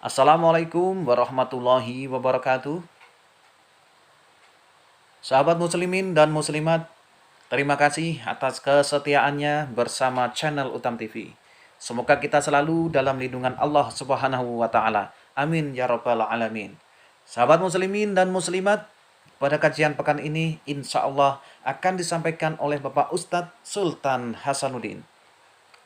Assalamualaikum warahmatullahi wabarakatuh. Sahabat muslimin dan muslimat, terima kasih atas kesetiaannya bersama channel Utam TV. Semoga kita selalu dalam lindungan Allah Subhanahu wa taala. Amin ya rabbal alamin. Sahabat muslimin dan muslimat, pada kajian pekan ini insya Allah akan disampaikan oleh Bapak Ustadz Sultan Hasanuddin.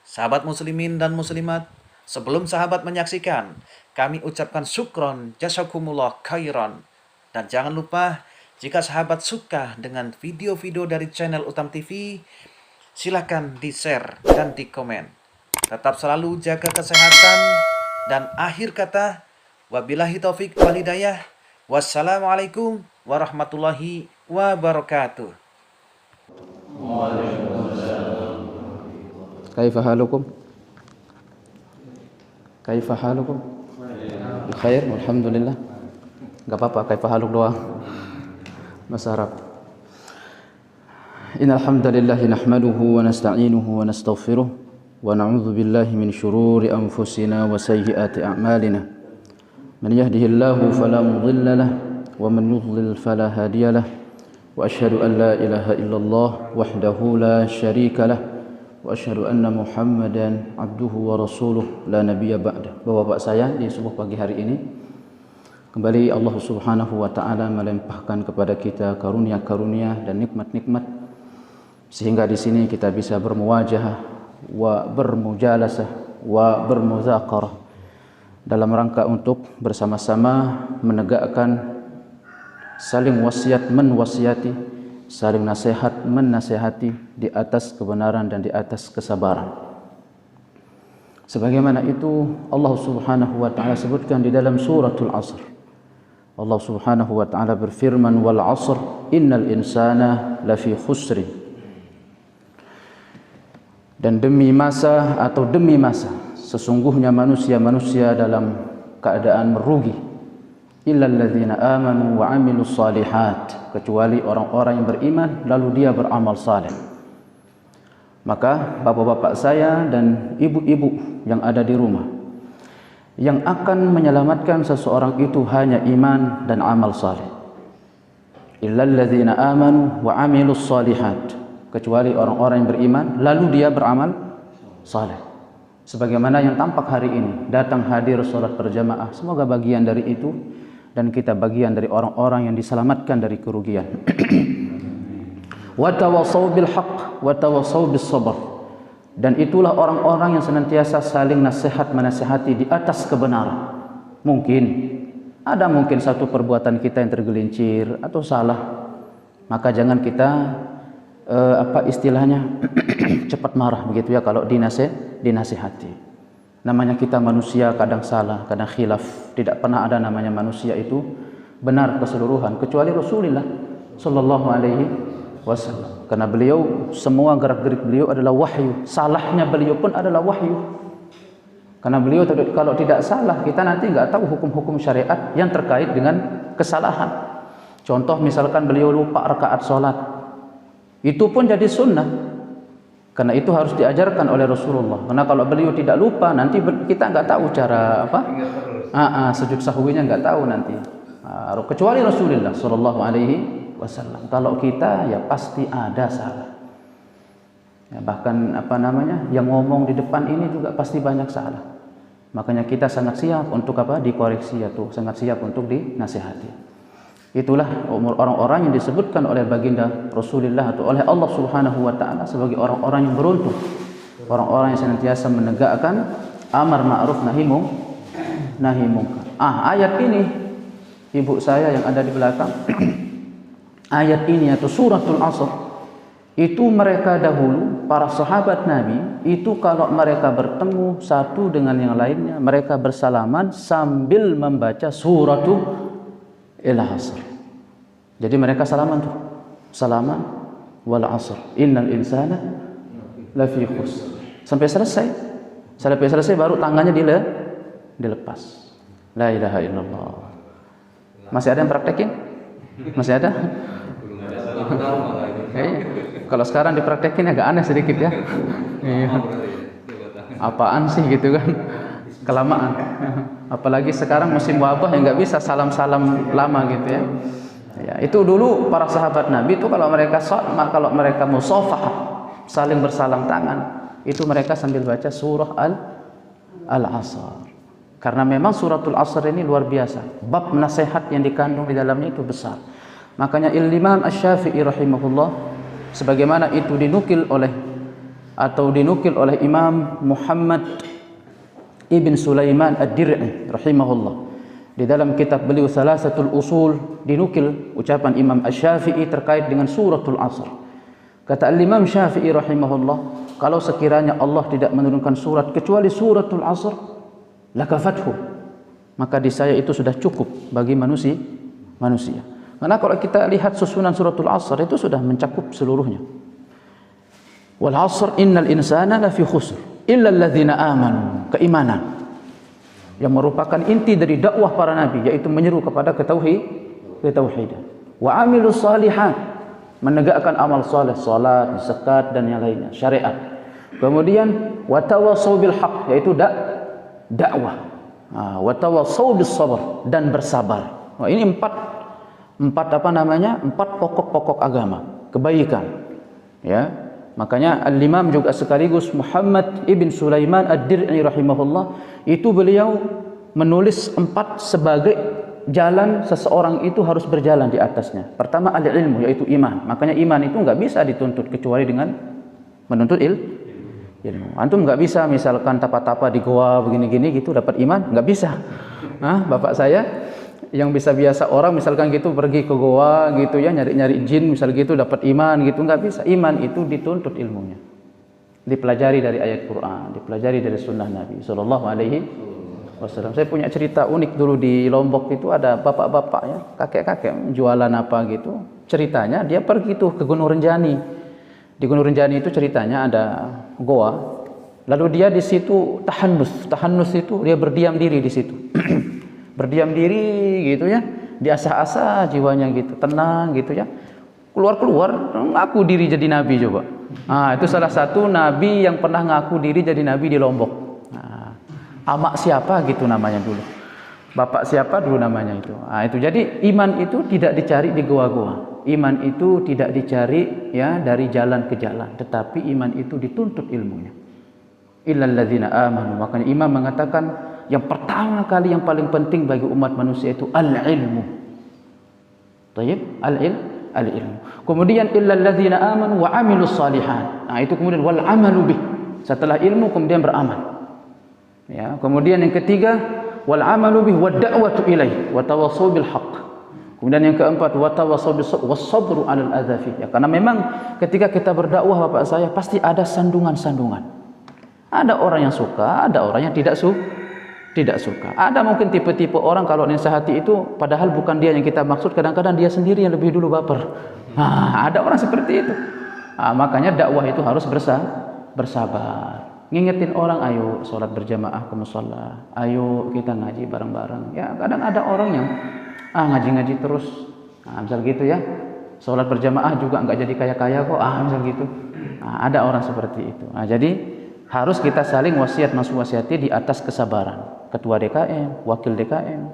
Sahabat muslimin dan muslimat, sebelum sahabat menyaksikan, kami ucapkan syukron, jazakumullah khairan. Dan jangan lupa, jika sahabat suka dengan video-video dari channel Utam TV, silakan di-share dan di-komen. Tetap selalu jaga kesehatan. Dan akhir kata, wabillahi taufik wal hidayah. Wassalamualaikum warahmatullahi wabarakatuh. Kaifa halukum? Kaifa halukum? Khair, alhamdulillah. Enggak apa-apa, kaifa haluk doang. Bahasa Arab. Innal hamdalillah nahmaduhu wa nasta'inuhu wa nastaghfiruh wa na'udzu billahi min shururi anfusina wa sayyiati a'malina. Man yahdihillahu fala mudilla lahu wa man yudlil fala hadiya lahu. Wa asyhadu an la ilaha illallah wahdahu la syarika lahu. Wa asyhadu anna Muhammadan abduhu wa rasuluh la nabiyya ba'da. Bapak-bapak saya, di subuh pagi hari ini kembali Allah Subhanahu wa taala melimpahkan kepada kita karunia-karunia dan nikmat-nikmat sehingga di sini kita bisa bermuwajahah wa bermujalasah wa bermuzaqarah dalam rangka untuk bersama-sama menegakkan saling wasiat menwasiati, saling nasihat menasihati di atas kebenaran dan di atas kesabaran. Sebagaimana itu Allah Subhanahu wa taala sebutkan di dalam suratul Asr. Allah Subhanahu wa taala berfirman, wal 'asr innal insana lafi khusr. Dan demi masa sesungguhnya manusia dalam keadaan merugi. Illal ladzina amanu wa 'amilus shalihat, kecuali orang-orang yang beriman lalu dia beramal saleh. Maka bapak-bapak saya dan ibu-ibu yang ada di rumah, yang akan menyelamatkan seseorang itu hanya iman dan amal saleh. Illal ladzina amanu wa 'amilus shalihat, kecuali orang-orang yang beriman lalu dia beramal saleh. Sebagaimana yang tampak hari ini, datang hadir salat berjamaah, semoga bagian dari itu dan kita bagian dari orang-orang yang diselamatkan dari kerugian. Wa tawassaw bil haqq wa tawassaw bis sabr. Dan itulah orang-orang yang senantiasa saling nasihat menasihati di atas kebenaran. Mungkin satu perbuatan kita yang tergelincir atau salah, maka jangan kita cepat marah begitu ya kalau dinasihati. Namanya kita manusia, kadang salah, kadang khilaf. Tidak pernah ada namanya manusia itu benar keseluruhan kecuali Rasulullah sallallahu alaihi wasallam. Karena beliau, semua gerak-gerik beliau adalah wahyu. Salahnya beliau pun adalah wahyu. Karena beliau kalau tidak salah, kita nanti nggak tahu hukum-hukum syariat yang terkait dengan kesalahan. Contoh misalkan beliau lupa rakaat sholat, itu pun jadi sunnah. Karena itu harus diajarkan oleh Rasulullah. Karena kalau beliau tidak lupa, nanti kita nggak tahu cara sujud sahwinya nggak tahu nanti. Kecuali Rasulullah Sallallahu Alaihi Wasallam. Kalau kita ya pasti ada salah. Ya, bahkan yang ngomong di depan ini juga pasti banyak salah. Makanya kita sangat siap untuk dikoreksi atau sangat siap untuk dinasihati. Itulah orang-orang yang disebutkan oleh baginda Rasulullah atau oleh Allah Subhanahu wa taala sebagai orang-orang yang beruntung. Orang-orang yang senantiasa menegakkan amar ma'ruf nahi munkar. Ayat ini ibu saya yang ada di belakang. Ayat ini atau suratul Asr itu mereka dahulu para sahabat Nabi itu kalau mereka bertemu satu dengan yang lainnya mereka bersalaman sambil membaca suratul Asr. Jadi mereka salaman wal 'asr innal insana lafi khusr. Sampai selesai baru tangannya dilepas. La ilaha illallah. Masih ada yang praktekin? Masih ada? Kalau sekarang dipraktekin agak aneh sedikit ya. Apaan sih gitu kan? kelamaan. Apalagi sekarang musim wabah yang nggak bisa salam-salam lama gitu ya. Ya, itu dulu para sahabat Nabi itu kalau mereka musafah, saling bersalam tangan, itu mereka sambil baca surah Al-Asr. Karena memang suratul Asr ini luar biasa. Bab nasihat yang dikandung di dalamnya itu besar. Makanya Imam Asy-Syafi'i rahimahullah, sebagaimana itu dinukil oleh Imam Muhammad Ibn Sulaiman Ad-Dir'i rahimahullah. Di dalam kitab beliau Salasatul Usul dinukil ucapan Imam Asy-Syafi'i terkait dengan suratul Asr. Kata Imam Syafi'i rahimahullah, kalau sekiranya Allah tidak menurunkan surat kecuali suratul Asr, lakafathu, maka di saya itu sudah cukup bagi manusia. Karena kalau kita lihat susunan suratul Asr itu sudah mencakup seluruhnya. Wal 'asr innal insana lafi khusr illa alladzina amanu, keimanan yang merupakan inti dari dakwah para nabi, yaitu menyeru kepada ketauhidan. Wa amilus salihat, menegakkan amal saleh, salat, zakat dan yang lainnya, syariat. Kemudian wa tawassaw bil haq, yaitu dakwah. Wa tawassaw bis sabr, dan bersabar. Wah, ini empat pokok-pokok agama, kebaikan. Ya. Makanya Al-Imam juga sekaligus Muhammad Ibn Sulaiman Ad-Dir'i rahimahullah, itu beliau menulis 4 sebagai jalan seseorang itu harus berjalan di atasnya. Pertama al-ilmu, yaitu iman. Makanya iman itu enggak bisa dituntut kecuali dengan menuntut ilmu. Antum enggak bisa misalkan tapa-tapa di goa begini-gini gitu dapat iman, enggak bisa. Bapak saya yang biasa orang misalkan gitu pergi ke goa gitu ya, nyari-nyari jin misal gitu dapat iman gitu, enggak bisa. Iman itu dituntut ilmunya, dipelajari dari ayat Quran, dipelajari dari sunnah Nabi sallallahu alaihi wasallam. Saya punya cerita unik dulu di Lombok, itu ada bapak-bapak ya, kakek-kakek jualan apa gitu. Ceritanya dia pergi tuh ke Gunung Rinjani. Di Gunung Rinjani itu ceritanya ada goa. Lalu dia di situ tahannus itu dia berdiam diri di situ. Berdiam diri gitu ya, diasah-asah jiwanya gitu, tenang gitu ya. Keluar ngaku diri jadi nabi coba. Itu salah satu nabi yang pernah ngaku diri jadi nabi di Lombok. Amak siapa gitu namanya dulu. Bapak siapa dulu namanya itu. Itu jadi iman itu tidak dicari di goa-goa. Iman itu tidak dicari ya dari jalan ke jalan, tetapi iman itu dituntut ilmunya. Illal ladzina amanu. Makanya imam mengatakan yang pertama kali yang paling penting bagi umat manusia itu al-ilmu. Tayyib, al-ilmu. Kemudian illal ladzina amanu wa 'amilus shalihat. Itu kemudian wal 'amalu bih. Setelah ilmu kemudian beramal. Ya, kemudian yang ketiga wal 'amalu bih wad da'watu ilaih wa tawassaw bil haqq. Kemudian yang keempat wa tawassaw bis sabru 'alal adzafi. Ya, karena memang ketika kita berdakwah Bapak saya pasti ada sandungan-sandungan. Ada orang yang suka, ada orang yang tidak suka. Ada mungkin tipe-tipe orang kalau nasihati itu padahal bukan dia yang kita maksud, kadang-kadang dia sendiri yang lebih dulu baper. Ada orang seperti itu. Makanya dakwah itu harus bersabar. Ngingetin orang, ayo sholat berjamaah ke musholla, ayo kita ngaji bareng-bareng. Ya, kadang ada orang yang ngaji-ngaji terus. Misal gitu ya. Sholat berjamaah juga enggak jadi kaya-kaya kok. Misal gitu. Ada orang seperti itu. Jadi harus kita saling wasiati di atas kesabaran. Ketua DKM, wakil DKM,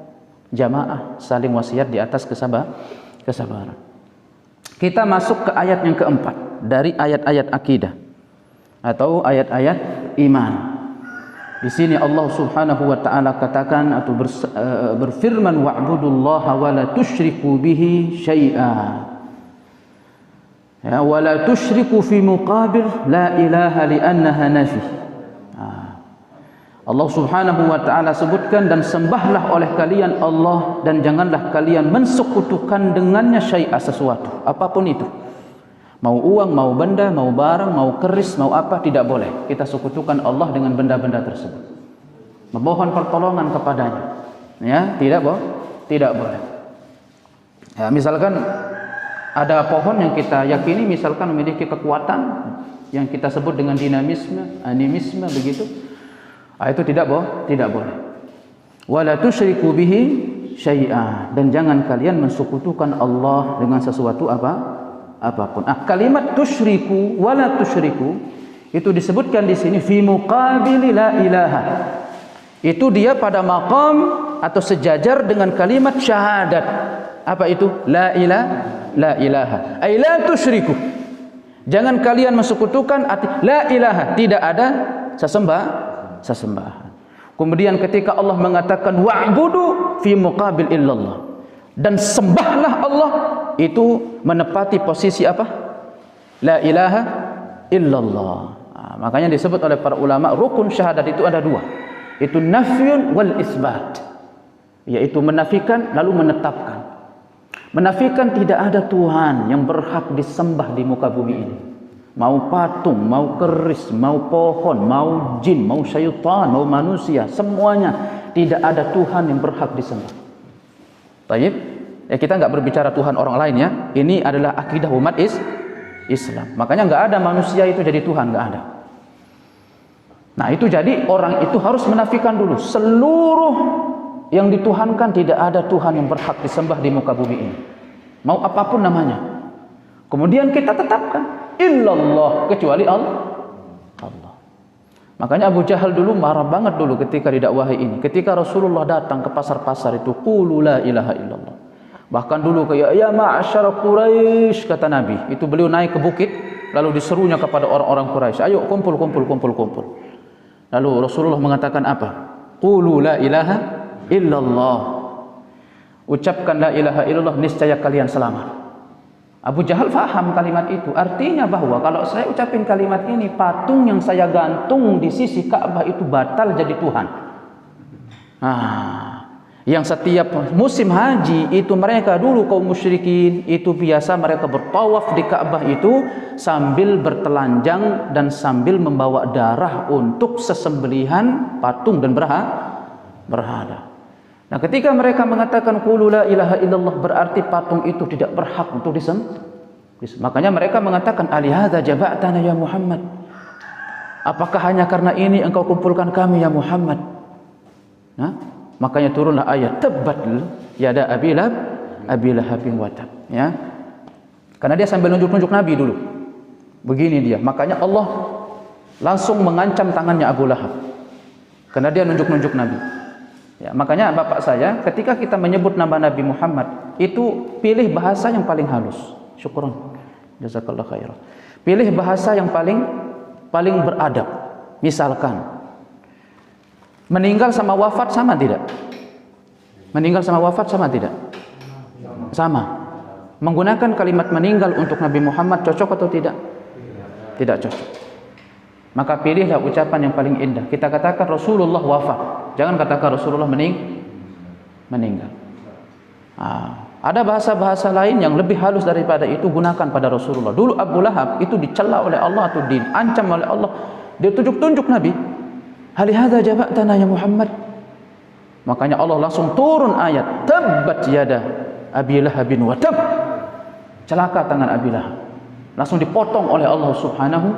jamaah saling wasiat di atas kesabaran. Kita masuk ke ayat yang keempat dari ayat-ayat akidah atau ayat-ayat iman. Di sini Allah Subhanahu wa taala katakan atau berfirman wa'budullaha wa la tusyriku bihi syai'a. Ya, wa la tusyriku fi muqabil la ilaha li'annaha nafi. Allah Subhanahu wa taala sebutkan, dan sembahlah oleh kalian Allah dan janganlah kalian mensekutukan dengannya syai'a, sesuatu apapun itu. Mau uang, mau benda, mau barang, mau keris, mau apa, tidak boleh kita sekutukan Allah dengan benda-benda tersebut. Memohon pertolongan kepadanya. Ya, tidak boleh. Ya, misalkan ada pohon yang kita yakini misalkan memiliki kekuatan yang kita sebut dengan dinamisme, animisme begitu. Itu tidak boleh. Wala tusyriku bihi syai'a, dan jangan kalian mensekutukan Allah dengan sesuatu apapun. Kalimat tusyriku wala tusyriku itu disebutkan di sini fi muqabili la ilaha. Itu dia pada maqam atau sejajar dengan kalimat syahadat. Apa itu? La ilaha. Ay la tusyriku. Jangan kalian mensekutukan arti la ilaha, tidak ada sesembahan. Kemudian ketika Allah mengatakan wa'budu fi muqabil illallah, dan sembahlah Allah, itu menepati posisi apa? La ilaha illallah. Makanya disebut oleh para ulama rukun syahadat itu ada dua. Itu nafyun wal isbat, yaitu menafikan lalu menetapkan. Menafikan tidak ada Tuhan yang berhak disembah di muka bumi ini. Mau patung, mau keris, mau pohon, mau jin, mau syaitan, mau manusia, semuanya tidak ada Tuhan yang berhak disembah. Baik, ya kita nggak berbicara Tuhan orang lain ya. Ini adalah akidah umat Islam. Makanya nggak ada manusia itu jadi Tuhan, nggak ada. Nah itu jadi orang itu harus menafikan dulu seluruh yang dituhankan, tidak ada Tuhan yang berhak disembah di muka bumi ini, mau apapun namanya. Kemudian kita tetapkan illallah, kecuali Allah. Makanya Abu Jahal dulu marah banget dulu ketika didakwahi ini. Ketika Rasulullah datang ke pasar-pasar itu, qulu la ilaha illallah. Bahkan dulu kayak ya ma'asyara Quraisy, kata Nabi. Itu beliau naik ke bukit lalu diserunya kepada orang-orang Quraisy, ayo kumpul. Lalu Rasulullah mengatakan apa? Qulu la ilaha illallah. Ucapkan la ilaha illallah, niscaya kalian selamat. Abu Jahal faham kalimat itu. Artinya bahwa kalau saya ucapin kalimat ini, patung yang saya gantung di sisi Ka'bah itu batal jadi Tuhan. Yang setiap musim haji itu mereka dulu kaum musyrikin itu biasa mereka bertawaf di Ka'bah itu sambil bertelanjang dan sambil membawa darah untuk sesembelihan patung dan berhala. Nah, ketika mereka mengatakan qulu la ilaha illallah, berarti patung itu tidak berhak untuk disembah. Makanya mereka mengatakan alihadza jaba'tana ya Muhammad. Apakah hanya karena ini engkau kumpulkan kami ya Muhammad? Nah, makanya turunlah ayat tabbat yada abi lahabin wa tab, ya. Karena dia sambil nunjuk-nunjuk Nabi dulu. Begini dia. Makanya Allah langsung mengancam tangannya Abu Lahab. Karena dia nunjuk-nunjuk Nabi. Ya, makanya bapak saya ketika kita menyebut nama Nabi Muhammad itu pilih bahasa yang paling halus. Syukran. Jazakallah khairan. Pilih bahasa yang paling beradab. Misalkan meninggal sama wafat sama tidak? Meninggal sama wafat sama tidak? Sama. Menggunakan kalimat meninggal untuk Nabi Muhammad cocok atau tidak? Tidak cocok. Maka pilihlah ucapan yang paling indah. Kita katakan Rasulullah wafat. Jangan katakan Rasulullah meninggal. Ada bahasa-bahasa lain yang lebih halus daripada itu, gunakan pada Rasulullah. Dulu Abu Lahab itu dicela oleh Allah atau diancam oleh Allah. Dia tunjuk-tunjuk Nabi. Hal hadza jaba'tana ya Muhammad. Makanya Allah langsung turun ayat tabbat yada abi lahabin wa tab. Celaka tangan Abi Lahab. Langsung dipotong oleh Allah Subhanahu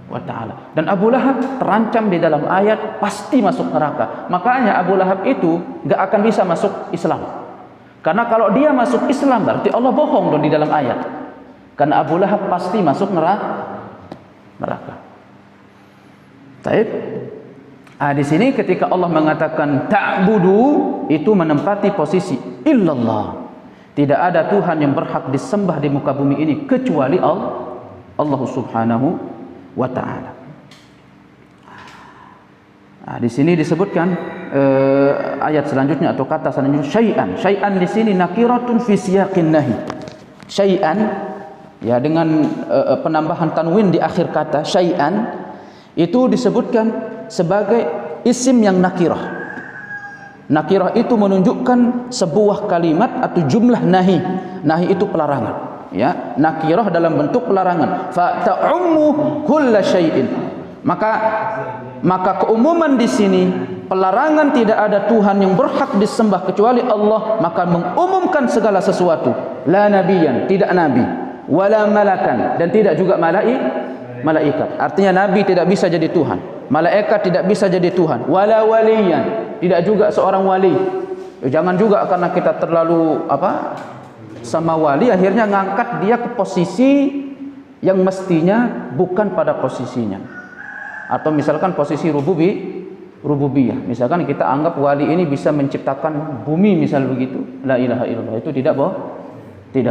wa ta'ala. Dan Abu Lahab terancam di dalam ayat pasti masuk neraka. Makanya Abu Lahab itu gak akan bisa masuk Islam. Karena kalau dia masuk Islam berarti Allah bohong dong di dalam ayat. Karena Abu Lahab pasti masuk neraka. Baik. Di sini ketika Allah mengatakan ta'budu, itu menempati posisi illallah. Tidak ada Tuhan yang berhak disembah di muka bumi ini kecuali Allah Subhanahu wa ta'ala. Di sini disebutkan ayat selanjutnya atau kata selanjutnya syai'an. Syai'an di sini nakiratun fi siyaqin nahi. Syai'an ya dengan penambahan tanwin di akhir kata syai'an itu disebutkan sebagai isim yang nakirah. Nakirah itu menunjukkan sebuah kalimat atau jumlah nahi. Nahi itu pelarangan. Ya, nakirah dalam bentuk pelarangan. Fa ta'ummu kulla syai'in. Maka keumuman di sini pelarangan tidak ada Tuhan yang berhak disembah kecuali Allah, maka mengumumkan segala sesuatu. La nabiyan, tidak nabi, wala malakan, dan tidak juga malaikat. Artinya nabi tidak bisa jadi Tuhan, malaikat tidak bisa jadi Tuhan, wala waliyan, tidak juga seorang wali. Jangan juga karena kita terlalu sama wali akhirnya ngangkat dia ke posisi yang mestinya bukan pada posisinya. Atau misalkan posisi rububiyah. Misalkan kita anggap wali ini bisa menciptakan bumi, misal begitu, la ilaha illallah, itu tidak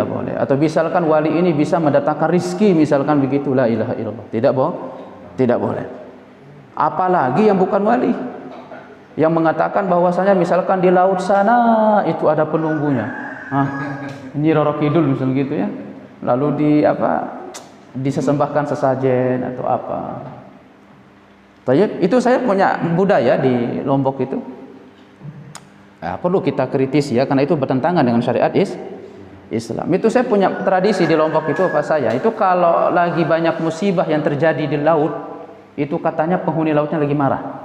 boleh. Atau misalkan wali ini bisa mendatangkan rizki, misalkan begitu, la ilaha illallah, tidak boleh. Apalagi yang bukan wali, yang mengatakan bahwasanya misalkan di laut sana itu ada penunggunya, Nyi Roro Kidul misal gitu ya, lalu disesembahkan sesajen atau apa. Itu saya punya budaya di Lombok itu. Nah, perlu kita kritis ya, karena itu bertentangan dengan syariat Islam. Itu saya punya tradisi di Lombok itu, apa saya itu kalau lagi banyak musibah yang terjadi di laut, itu katanya penghuni lautnya lagi marah.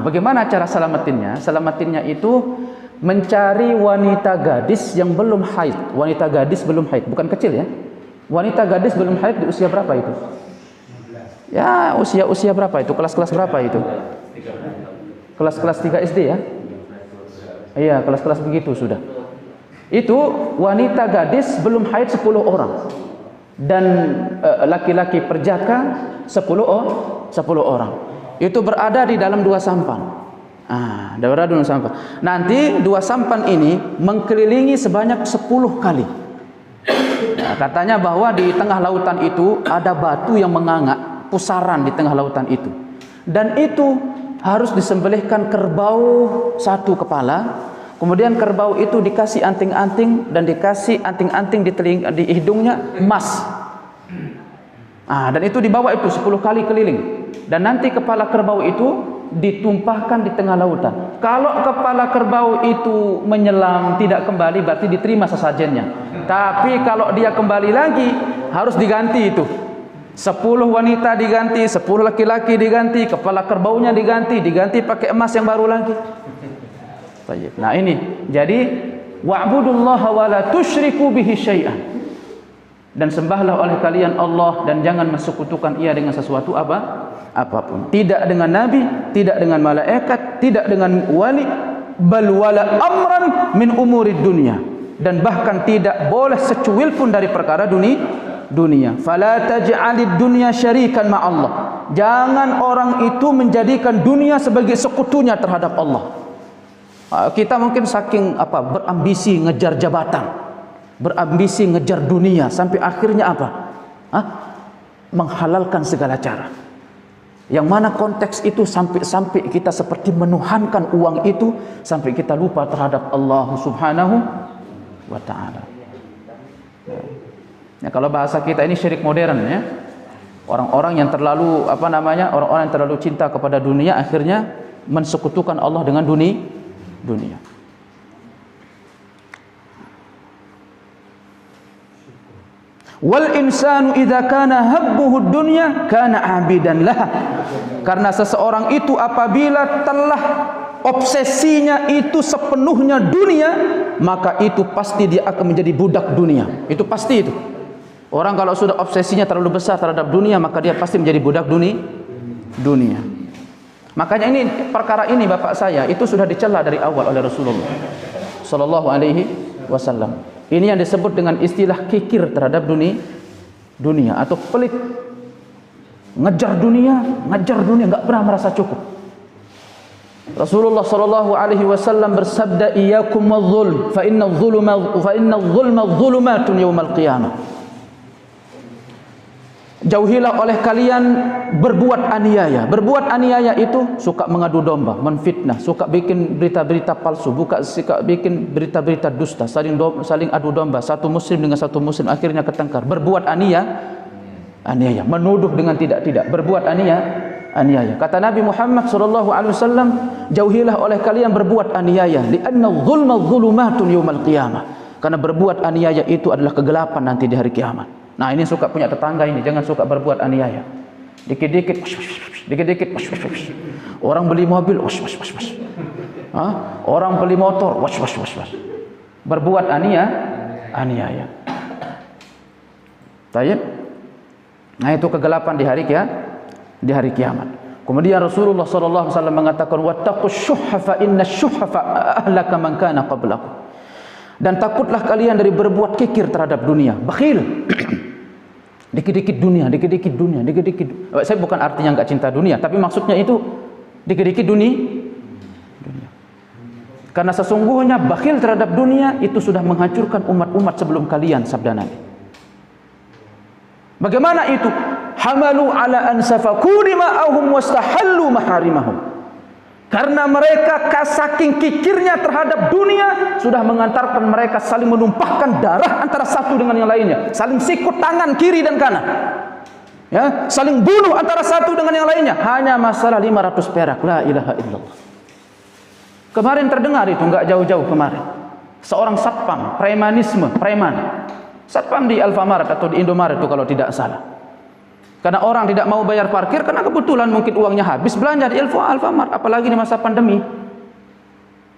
Bagaimana cara selamatinnya? Selamatinnya itu mencari wanita gadis yang belum haid. Wanita gadis belum haid, bukan kecil ya. Wanita gadis belum haid di usia berapa itu? Ya, usia berapa itu? Kelas-kelas berapa itu? Kelas-kelas 3 SD ya? Iya, kelas-kelas begitu sudah. Itu wanita gadis belum haid 10 orang. Dan laki-laki perjaka 10 orang. Itu berada di dalam 2 sampan. Berada di dalam sampan. Nanti 2 sampan ini mengkelilingi sebanyak 10 kali. Katanya bahwa di tengah lautan itu ada batu yang menganga, pusaran di tengah lautan itu, dan itu harus disembelihkan kerbau 1 kepala. Kemudian kerbau itu dikasih anting-anting, dan dikasih anting-anting di hidungnya emas. Dan itu dibawa itu 10 kali keliling, dan nanti kepala kerbau itu ditumpahkan di tengah lautan. Kalau kepala kerbau itu menyelam tidak kembali, berarti diterima sesajennya. Tapi kalau dia kembali lagi, harus diganti itu. 10 wanita diganti, 10 laki-laki diganti, kepala kerbaunya diganti pakai emas yang baru lagi. Nah ini, jadi wa'budullaha wa la tusyriku bihi syai'an. Dan sembahlah oleh kalian Allah, dan jangan mensekutukan ia dengan sesuatu apapun. Tidak dengan nabi, tidak dengan malaikat, tidak dengan wali, bal wala amran min umurid dunia. Dan bahkan tidak boleh secuil pun dari perkara dunia. Fala taj'alid dunya syarikan ma'allah. Jangan orang itu menjadikan dunia sebagai sekutunya terhadap Allah. Kita mungkin saking berambisi ngejar jabatan, berambisi ngejar dunia, sampai akhirnya menghalalkan segala cara. Yang mana konteks itu sampai kita seperti menuhankan uang itu, sampai kita lupa terhadap Allah Subhanahu wa ta'ala. Ya, kalau bahasa kita ini syirik modern ya. Orang-orang yang terlalu orang-orang yang terlalu cinta kepada dunia, akhirnya mensekutukan Allah dengan dunia. Wal insanu idza kana habbuhu dunya kana abidan laha. Karena seseorang itu apabila telah obsesinya itu sepenuhnya dunia, maka itu pasti dia akan menjadi budak dunia. Itu pasti itu. Orang kalau sudah obsesinya terlalu besar terhadap dunia, maka dia pasti menjadi budak dunia. Makanya ini perkara ini bapak saya itu sudah dicela dari awal oleh Rasulullah sallallahu alaihi wasallam. Ini yang disebut dengan istilah kikir terhadap dunia atau pelit. Ngejar dunia, enggak pernah merasa cukup. Rasulullah sallallahu alaihi wasallam bersabda, "Iyyakum wadh-dhulm, fa inna adh-dhulma dhulumatun yaumal qiyamah." Jauhilah oleh kalian berbuat aniaya. Berbuat aniaya itu suka mengadu domba, menfitnah, suka bikin berita-berita palsu, suka bikin berita-berita dusta, saling adu domba, satu muslim dengan satu muslim, akhirnya ketengkar. Berbuat aniaya, menuduh dengan tidak, berbuat aniaya. Kata Nabi Muhammad sallallahu alaihi wasallam, jauhilah oleh kalian berbuat aniaya, li'anna adh-dhulma dhulumatun yaumal qiyamah. Karena berbuat aniaya itu adalah kegelapan nanti di hari kiamat. Nah, ini suka punya tetangga ini, jangan suka berbuat aniaya. Dikit-dikit, orang beli mobil, orang beli motor, berbuat aniaya. Tayyib. Nah, itu kegelapan di hari kiamat. Kemudian Rasulullah sallallahu alaihi wasallam mengatakan, wattaqus syuhha fa inna syuhha ahlaka man kana qablakum. Dan takutlah kalian dari berbuat kikir terhadap dunia, bakhil. Dikit-dikit dunia. Saya bukan artinya enggak cinta dunia, tapi maksudnya itu Dikit-dikit dunia. Karena sesungguhnya bakhil terhadap dunia itu sudah menghancurkan umat-umat sebelum kalian, sabda Nabi. Bagaimana itu? Hamalu ala an safaku dima'ahum wastahallu maharimahum. Karena mereka saking kikirnya terhadap dunia sudah mengantarkan mereka saling menumpahkan darah antara satu dengan yang lainnya, saling sikut tangan kiri dan kanan. Ya, saling bunuh antara satu dengan yang lainnya hanya masalah 500 perak. La ilaha illallah. Kemarin terdengar itu, enggak jauh-jauh kemarin. Seorang satpam, preman. Satpam di Alfamart atau di Indomaret itu kalau tidak salah. Karena orang tidak mau bayar parkir karena kebetulan mungkin uangnya habis belanja di Alfamart, apalagi di masa pandemi.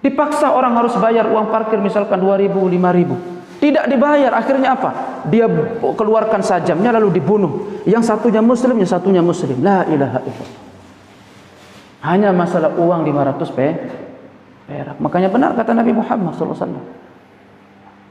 Dipaksa orang harus bayar uang parkir misalkan 2.000, 5.000. Tidak dibayar, akhirnya apa? Dia keluarkan sajamnya lalu dibunuh. Yang satunya muslim, yang satunya muslim. La ilaha illallah. Hanya masalah uang 500 perak. Makanya benar kata Nabi Muhammad SAW.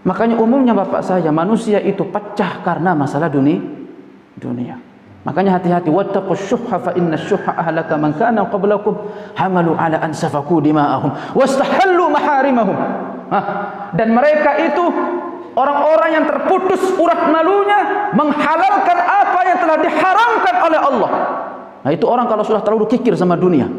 Makanya umumnya bapak saya, manusia itu pecah karena masalah dunia. Makanya hati-hati, wattaqus syuhha fa inna syuhha ahlaka man kana qablakum hamalu ala an safaku dima'ahum wastahallu maharimahum. Dan mereka itu orang-orang yang terputus urat malunya, menghalalkan apa yang telah diharamkan oleh Allah. Nah, itu orang kalau sudah terlalu kikir sama dunia,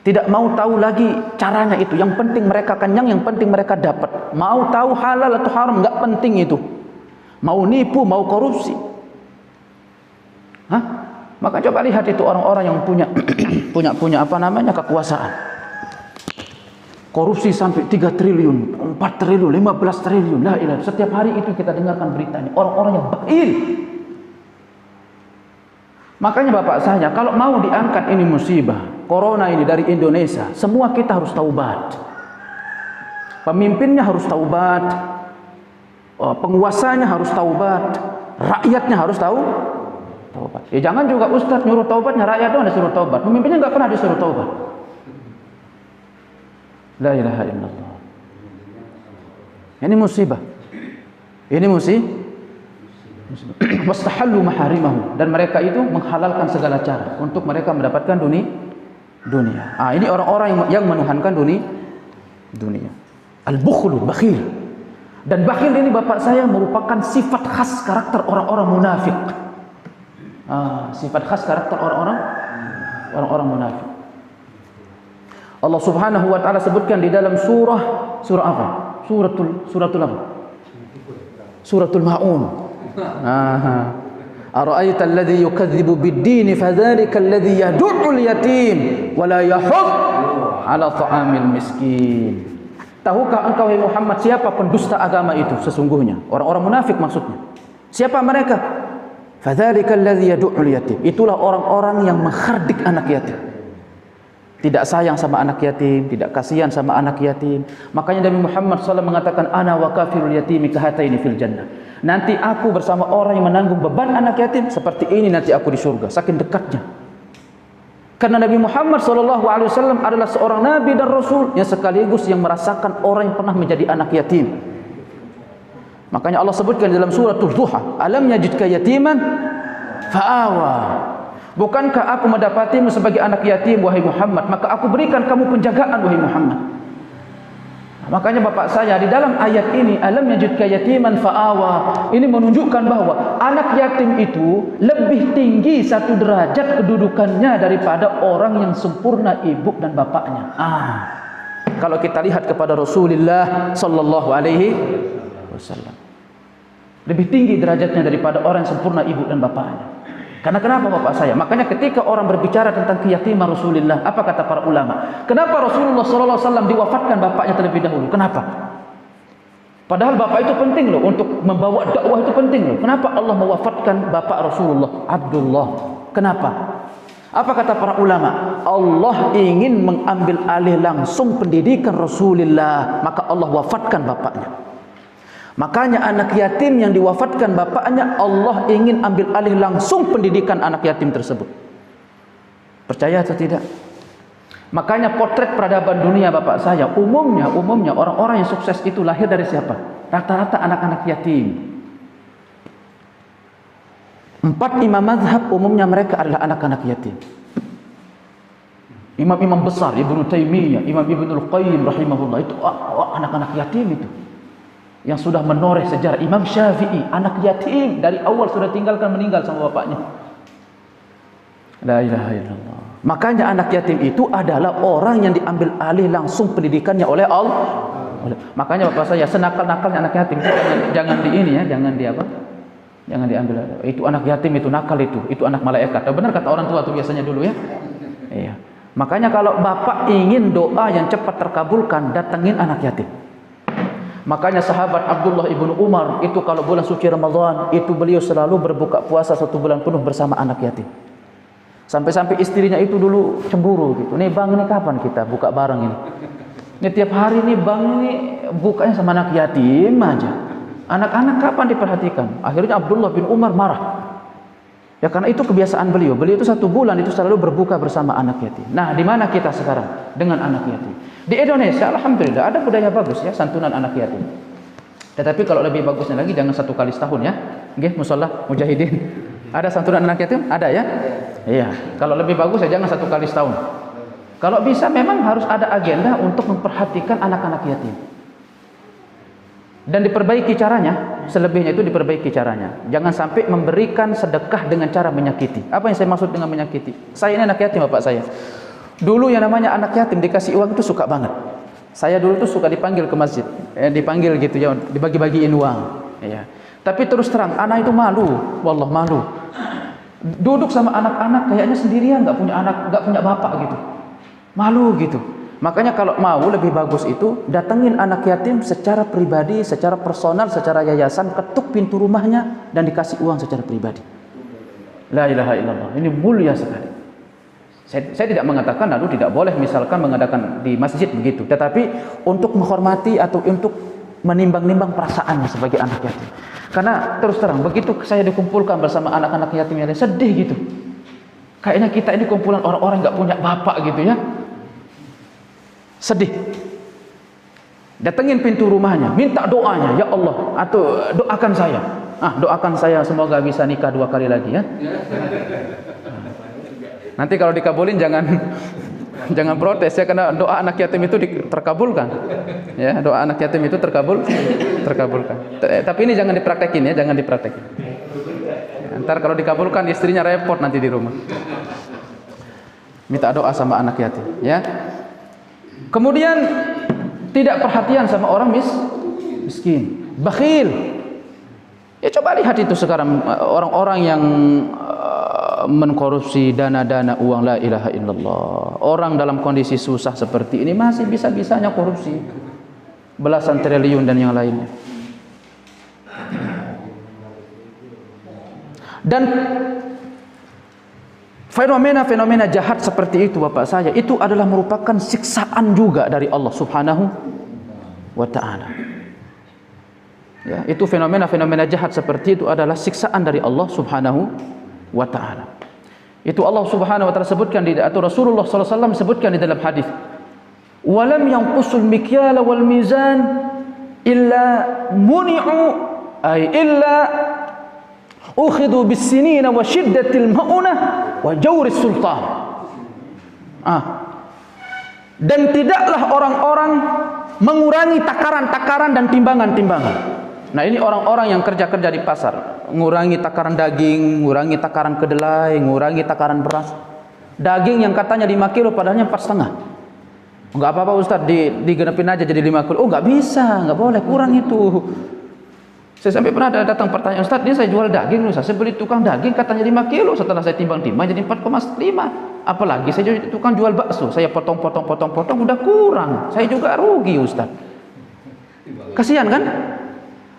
tidak mau tahu lagi caranya itu. Yang penting mereka kenyang, yang penting mereka dapat. Mau tahu halal atau haram enggak penting itu. Mau nipu, mau korupsi. Maka coba lihat itu orang-orang yang punya apa namanya kekuasaan. Korupsi sampai 3 triliun, 4 triliun, 15 triliun. La ilaha. Setiap hari itu kita dengarkan beritanya. Orang-orang yang bakhil. Makanya bapak saya, kalau mau diangkat ini musibah corona ini dari Indonesia, semua kita harus taubat. Pemimpinnya harus taubat, penguasanya harus taubat, rakyatnya harus taubat. Ya jangan juga ustaz nyuruh taubatnya, rakyat doang disuruh taubat, pemimpinnya nggak pernah disuruh taubat. La ilaha illallah. Ini musibah. Ini musibah. Wastahallu maharimahum, dan mereka itu menghalalkan segala cara untuk mereka mendapatkan dunia. Ini orang-orang yang menuhankan dunia. Al-bukhlu, bakhil. Dan bakhil ini bapak saya merupakan sifat khas karakter orang-orang munafik. Sifat khas karakter orang-orang munafik. Allah Subhanahu wa taala sebutkan di dalam surah apa? Suratul apa? Suratul Maun. Ara'aita alladhi yukadzibu bid-din fadzalika alladhi yad'ul yatim wa la yahud 'ala ta'amil miskin. Tahukah engkau wahai Muhammad siapa pendusta agama itu sesungguhnya? Orang-orang munafik maksudnya. Siapa mereka? Fadzalika alladhi yad'ul yatim. Itulah orang-orang yang menghardik anak yatim. Tidak sayang sama anak yatim, tidak kasihan sama anak yatim. Makanya Nabi Muhammad SAW mengatakan, ana wa kafirul yatimi kahataini fil jannah. Nanti aku bersama orang yang menanggung beban anak yatim seperti ini nanti aku di surga. Saking dekatnya. Karena Nabi Muhammad SAW adalah seorang nabi dan rasul yang sekaligus yang merasakan orang yang pernah menjadi anak yatim. Makanya Allah sebutkan dalam suratul Duha, alam yajidka yatiman fa'awa. Bukankah aku mendapatimu sebagai anak yatim wahai Muhammad, maka aku berikan kamu penjagaan wahai Muhammad. Makanya bapak saya di dalam ayat ini, alam yajidka yatiman fa'awa, ini menunjukkan bahwa anak yatim itu lebih tinggi satu derajat kedudukannya daripada orang yang sempurna ibu dan bapaknya. Kalau kita lihat kepada Rasulullah sallallahu alaihi wasallam, lebih tinggi derajatnya daripada orang yang sempurna ibu dan bapaknya. Karena kenapa bapak saya? Makanya ketika orang berbicara tentang keyatiman Rasulullah, apa kata para ulama? Kenapa Rasulullah SAW diwafatkan bapaknya terlebih dahulu? Kenapa? Padahal bapak itu penting loh, untuk membawa dakwah itu penting loh. Kenapa Allah mewafatkan bapak Rasulullah? Abdullah. Kenapa? Apa kata para ulama? Allah ingin mengambil alih langsung pendidikan Rasulullah, maka Allah wafatkan bapaknya. Makanya anak yatim yang diwafatkan bapaknya, Allah ingin ambil alih langsung pendidikan anak yatim tersebut. Percaya atau tidak? Makanya potret peradaban dunia bapak saya, umumnya orang-orang yang sukses itu lahir dari siapa? Rata-rata anak-anak yatim. 4 imam mazhab umumnya mereka adalah anak-anak yatim. Imam-imam besar, Ibnu Taimiyah, Imam Ibnul Qayyim rahimahullah, itu anak-anak yatim itu yang sudah menoreh sejarah. Imam Syafi'i anak yatim, dari awal sudah tinggalkan, meninggal sama bapaknya. La ilaha illallah. Makanya anak yatim itu adalah orang yang diambil alih langsung pendidikannya oleh Allah. Makanya bapak saya, senakal-nakalnya anak yatim itu jangan di ini ya, jangan di apa? Jangan diambil. Itu anak yatim itu nakal, itu anak malaikat. Benar kata orang tua tuh biasanya dulu ya. Iya. Makanya kalau bapak ingin doa yang cepat terkabulkan, datengin anak yatim. Makanya sahabat Abdullah ibnu Umar itu kalau bulan suci Ramadan itu beliau selalu berbuka puasa 1 bulan penuh bersama anak yatim. Sampai-sampai istrinya itu dulu cemburu gitu. Nih bang, ini kapan kita buka bareng ini? Ini tiap hari nih bang, ini bukanya sama anak yatim aja. Anak-anak kapan diperhatikan? Akhirnya Abdullah bin Umar marah. Ya karena itu kebiasaan beliau. Beliau itu 1 bulan itu selalu berbuka bersama anak yatim. Nah, di mana kita sekarang dengan anak yatim? Di Indonesia alhamdulillah ada budaya bagus ya, santunan anak yatim. Tetapi kalau lebih bagusnya lagi jangan 1 kali setahun ya. Nggih, mushola mujahidin. Ada santunan anak yatim? Ada ya? Iya. Kalau lebih bagus ya jangan 1 kali setahun. Kalau bisa memang harus ada agenda untuk memperhatikan anak-anak yatim. Dan diperbaiki caranya, selebihnya itu diperbaiki caranya. Jangan sampai memberikan sedekah dengan cara menyakiti. Apa yang saya maksud dengan menyakiti? Saya ini anak yatim bapak saya. Dulu yang namanya anak yatim dikasih uang itu suka banget. Saya dulu tuh suka dipanggil ke masjid, dipanggil gitu ya, dibagi-bagiin uang. Ya. Tapi terus terang, anak itu malu, wallah malu. Duduk sama anak-anak kayaknya sendirian, nggak punya anak, nggak punya bapak gitu, malu gitu. Makanya kalau mau lebih bagus itu datengin anak yatim secara pribadi, secara personal, secara yayasan, ketuk pintu rumahnya dan dikasih uang secara pribadi. La ilaha illallah. Ini mulia sekali. Saya tidak mengatakan lalu tidak boleh misalkan mengadakan di masjid begitu, tetapi untuk menghormati atau untuk menimbang-nimbang perasaannya sebagai anak yatim. Karena terus terang begitu saya dikumpulkan bersama anak-anak yatim yang lain, sedih gitu. Kayaknya kita ini kumpulan orang-orang nggak punya bapak gitu ya. Sedih. Datengin pintu rumahnya, minta doanya, ya Allah, atau doakan saya. Doakan saya semoga bisa nikah 2 kali lagi ya. Nanti kalau dikabulin jangan protes ya, karena doa anak yatim itu terkabulkan. Ya, doa anak yatim itu terkabulkan. Tapi ini jangan dipraktekin ya, jangan dipraktekin. Ntar kalau dikabulkan istrinya repot nanti di rumah. Minta doa sama anak yatim ya. Kemudian tidak perhatian sama orang miskin, bakhil. Ya coba lihat itu sekarang orang-orang yang mengkorupsi dana-dana uang, la ilaha illallah. Orang dalam kondisi susah seperti ini masih bisa-bisanya korupsi belasan triliun dan yang lainnya. Dan fenomena-fenomena jahat seperti itu bapak saya, itu adalah merupakan siksaan juga dari Allah Subhanahu wa ta'ala. Ya, itu fenomena-fenomena jahat seperti itu adalah siksaan dari Allah Subhanahu wa ta'ala. Itu Allah Subhanahu wa ta'ala sebutkan atau Rasulullah sallallahu alaihi wasallam sebutkan di dalam hadis, "Walam yanqusul mikyala wal mizan illa muni'u ay illa ukhidhu bis sinina wa shiddatil maunah wa jawris sultan." Dan tidaklah orang-orang mengurangi takaran-takaran dan timbangan-timbangan. Nah, ini orang-orang yang kerja-kerja di pasar, ngurangi takaran daging, ngurangi takaran kedelai, ngurangi takaran beras. Daging yang katanya 5 kilo padahalnya 4,5. Enggak apa-apa Ustaz, digenepin aja jadi 5 kilo. Oh, enggak bisa, enggak boleh, kurang itu. Saya sampai pernah datang pertanyaan, Ustaz, ini saya jual daging Ustaz, saya beli tukang daging katanya 5 kilo, setelah saya timbang-timbang jadi 4,5. Apalagi saya jadi tukang jual bakso, saya potong udah kurang. Saya juga rugi Ustaz. Kasihan kan?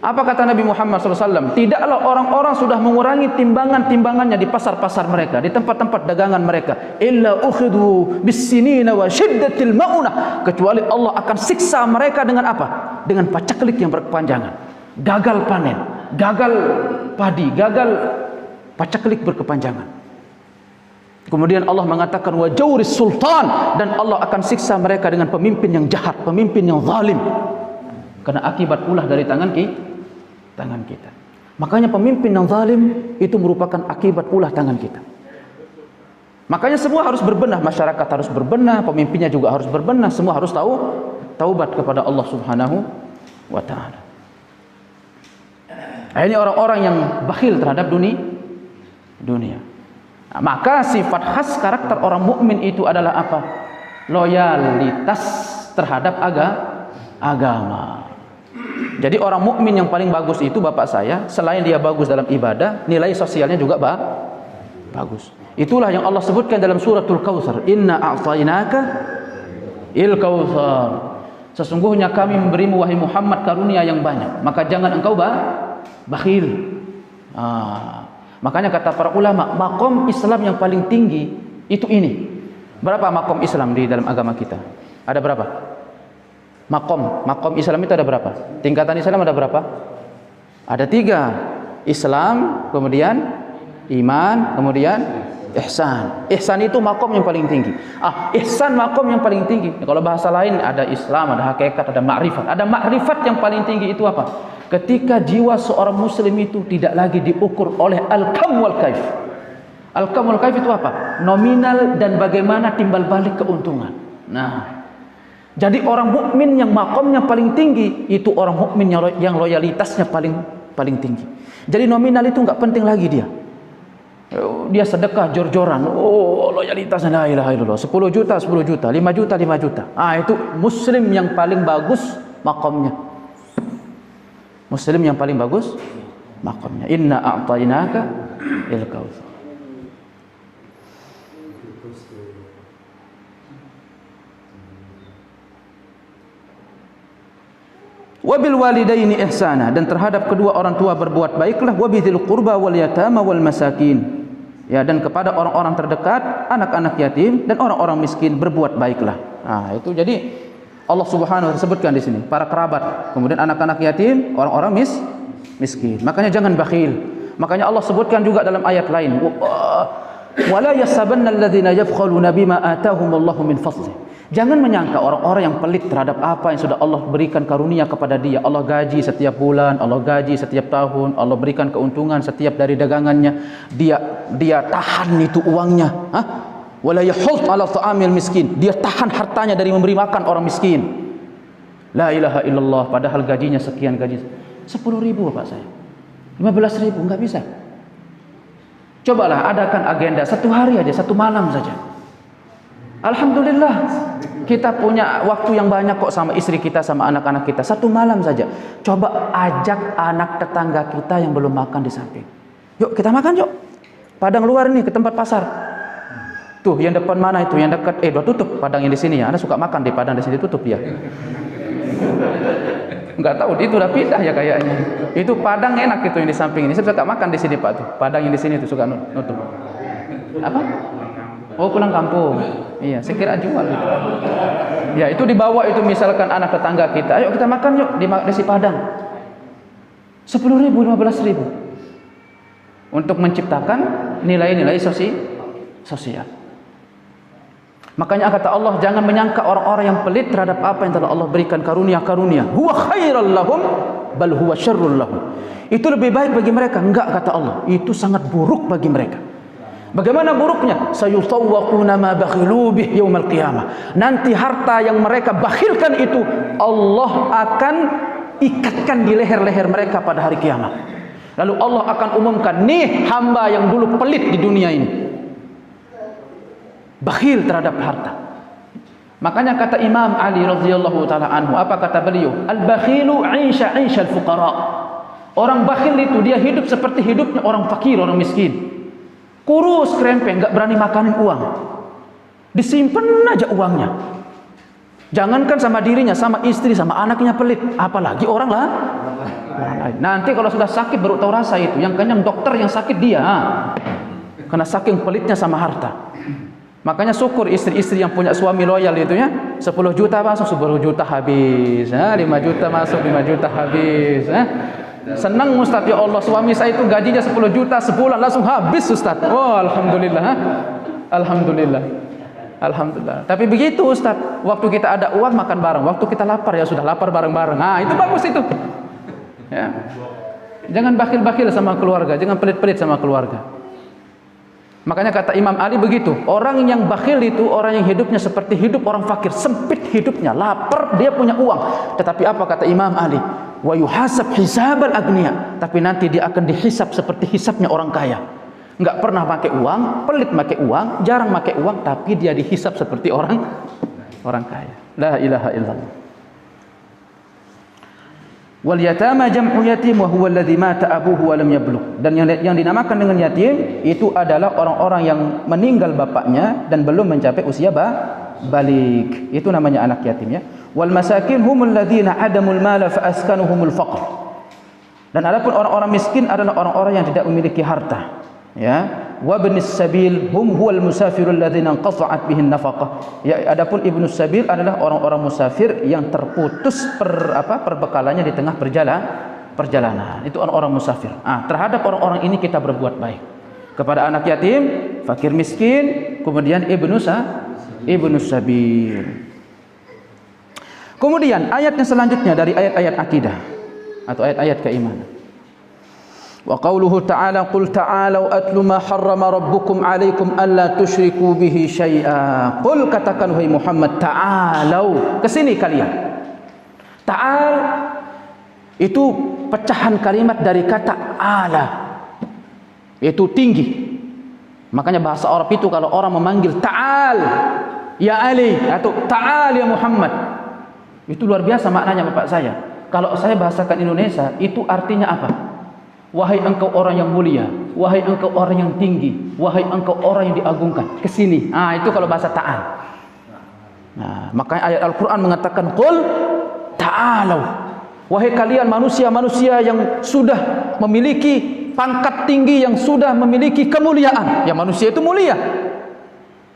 Apa kata Nabi Muhammad SAW? Tidaklah orang-orang sudah mengurangi timbangan-timbangannya di pasar-pasar mereka, di tempat-tempat dagangan mereka, illa ukhidhu bis-sinina wa shiddatil maunah, kecuali Allah akan siksa mereka dengan apa? Dengan pacaklik yang berkepanjangan, gagal panen, gagal padi, gagal pacaklik berkepanjangan. Kemudian Allah mengatakan wa jawris sultan, dan Allah akan siksa mereka dengan pemimpin yang jahat, pemimpin yang zalim, karena akibat ulah dari tangan kita. Makanya pemimpin yang zalim itu merupakan akibat ulah tangan kita. Makanya semua harus berbenah, masyarakat harus berbenah, pemimpinnya juga harus berbenah, semua harus tahu taubat kepada Allah Subhanahu wa taala. Ini orang-orang yang bakhil terhadap dunia. Nah, maka sifat khas karakter orang mukmin itu adalah apa? Loyalitas terhadap agama. Jadi orang mukmin yang paling bagus itu bapak saya, selain dia bagus dalam ibadah, nilai sosialnya juga bagus. Itulah yang Allah sebutkan dalam suratul Kautsar, inna a'tainaka il kautsar. Sesungguhnya kami memberimu wahai Muhammad karunia yang banyak, maka jangan engkau bakhil. Makanya kata para ulama, makom Islam yang paling tinggi itu ini. Berapa makom Islam di dalam agama kita? Ada berapa? Makom Islam itu ada berapa? Tingkatan Islam ada berapa? Ada 3. Islam, kemudian iman, kemudian ihsan. Ihsan itu makom yang paling tinggi. Ihsan makom yang paling tinggi. Kalau bahasa lain ada Islam, ada hakikat, ada ma'rifat. Ada ma'rifat yang paling tinggi itu apa? Ketika jiwa seorang muslim itu tidak lagi diukur oleh al-kam wal kaif. Al-kam wal kaif itu apa? Nominal dan bagaimana timbal balik keuntungan. Nah, jadi orang mukmin yang makomnya paling tinggi itu orang mukmin yang loyalitasnya paling tinggi. Jadi nominal itu enggak penting lagi dia. Dia sedekah jor-joran, loyalitasnya la ilaha illallah, 10 juta, 10 juta, 5 juta, 5 juta. Itu muslim yang paling bagus makomnya. Muslim yang paling bagus makomnya. Inna a'tainaka il kautsar. Wabil walidaini ihsana, dan terhadap kedua orang tua berbuat baiklah, wabidhil qurba wal yatama wal masakin. Ya, dan kepada orang-orang terdekat, anak-anak yatim dan orang-orang miskin berbuat baiklah. Itu jadi Allah Subhanahu wa taala sebutkan di sini para kerabat, kemudian anak-anak yatim, orang-orang miskin. Makanya jangan bakhil. Makanya Allah sebutkan juga dalam ayat lain, wala yasabanna alladhina yabkhaluna bima atahumullahu min fadlih. Jangan menyangka orang-orang yang pelit terhadap apa yang sudah Allah berikan karunia kepada dia. Allah gaji setiap bulan, Allah gaji setiap tahun, Allah berikan keuntungan setiap dari dagangannya. Dia tahan itu uangnya. Wala yahud ala ta'amil miskin. Dia tahan hartanya dari memberi makan orang miskin. La ilaha illallah, padahal gajinya sekian, gaji 10.000 Bapak saya. 15.000 enggak bisa. Cobalah adakan agenda 1 hari aja, 1 malam saja. Alhamdulillah kita punya waktu yang banyak kok sama istri kita, sama anak-anak kita. 1 malam saja. Coba ajak anak tetangga kita yang belum makan di samping. Yuk kita makan yuk. Padang luar nih ke tempat pasar. Tuh yang depan mana itu? Yang dekat udah tutup padang yang di sini ya. Anda suka makan di padang di sini, tutup dia. Enggak tahu itu udah pindah ya kayaknya. Itu padang enak itu yang di samping ini. Saya suka makan di sini Pak tuh. Padang yang di sini tuh suka nutup. Apa? Oh, pulang kampung. Iya, saya kira jual itu. Ya, itu dibawa itu misalkan anak tetangga kita. Ayo kita makan yuk di si Padang. 10.000, 15.000. Untuk menciptakan nilai-nilai sosial. Makanya kata Allah, jangan menyangka orang-orang yang pelit terhadap apa yang telah Allah berikan karunia-karunia. Huwa khairal lahum bal huwa syarrul lahum. Itu lebih baik bagi mereka. Enggak, kata Allah. Itu sangat buruk bagi mereka. Bagaimana buruknya? Sayutawwaquna ma bakhilu bih yaumal qiyamah. Nanti harta yang mereka bakhilkan itu Allah akan ikatkan di leher-leher mereka pada hari kiamat. Lalu Allah akan umumkan, nih hamba yang dulu pelit di dunia ini, bakhil terhadap harta. Makanya kata Imam Ali radhiyallahu taala anhu, apa kata beliau? Al-bakhilu 'aishal fuqara. Orang bakhil itu dia hidup seperti hidupnya orang fakir, orang miskin. Kurus krempeng, enggak berani makanin uang. Disimpan aja uangnya. Jangankan sama dirinya, sama istri, sama anaknya pelit, apalagi orang lain. Nanti kalau sudah sakit baru tahu rasa itu. Yang kenyang dokter, yang sakit dia. Karena saking pelitnya sama harta. Makanya syukur istri-istri yang punya suami loyal itu ya. 10 juta masuk, 10 juta habis. 5 juta masuk, 5 juta habis. Senang Ustaz, ya Allah suami saya itu gajinya 10 juta sebulan langsung habis Ustaz. Oh alhamdulillah. Alhamdulillah. Alhamdulillah. Tapi begitu Ustaz, waktu kita ada uang makan bareng, waktu kita lapar ya sudah lapar bareng-bareng. Itu bagus itu. Ya. Jangan bakhil-bakhil sama keluarga, jangan pelit-pelit sama keluarga. Makanya kata Imam Ali begitu, orang yang bakhil itu orang yang hidupnya seperti hidup orang fakir, sempit hidupnya, lapar, dia punya uang. Tetapi apa kata Imam Ali? Wa yuhasab hisabal agniya, tapi nanti dia akan dihisab seperti hisabnya orang kaya. Enggak pernah pakai uang, pelit pakai uang, jarang pakai uang, tapi dia dihisab seperti orang kaya. La ilaha illallah. Wal yatama jam'u yatim wa huwa alladhi mata abuhu wa lam yablugh. Dan yang dinamakan dengan yatim itu adalah orang-orang yang meninggal bapaknya dan belum mencapai usia balik. Itu namanya anak yatim ya. Wal masakin humul ladzina adamul mala fa askanuhumul faqr. Dan adapun orang-orang miskin adalah orang-orang yang tidak memiliki harta. Ya. Wa ibnis sabil hum huwal musafirul ladzina qata'at bihin nafaqah. Ya, adapun ibnus sabil adalah orang-orang musafir yang terputus perbekalannya di tengah perjalanan. Itu orang-orang musafir. Terhadap orang-orang ini kita berbuat baik. Kepada anak yatim, fakir miskin, kemudian ibnus sabil. Kemudian ayat yang selanjutnya dari ayat-ayat akidah atau ayat-ayat keimanan. Wa qauluhu ta'ala qul ta'alu atlu ma harrama rabbukum 'alaikum alla tusyriku bihi syai'a. Qul, katakan wahai Muhammad, ta'alu, kesini kalian. Ta'al itu pecahan kalimat dari kata ala, yaitu tinggi. Makanya bahasa Arab itu kalau orang memanggil ta'al ya Ali atau ta'al ya Muhammad, itu luar biasa maknanya Bapak saya. Kalau saya bahasakan Indonesia itu artinya apa? Wahai engkau orang yang mulia, wahai engkau orang yang tinggi, wahai engkau orang yang diagungkan, kesini. Itu kalau bahasa ta'al. Makanya ayat Al-Quran mengatakan qul ta'alu, wahai kalian manusia-manusia yang sudah memiliki pangkat tinggi, yang sudah memiliki kemuliaan. Ya, manusia itu mulia.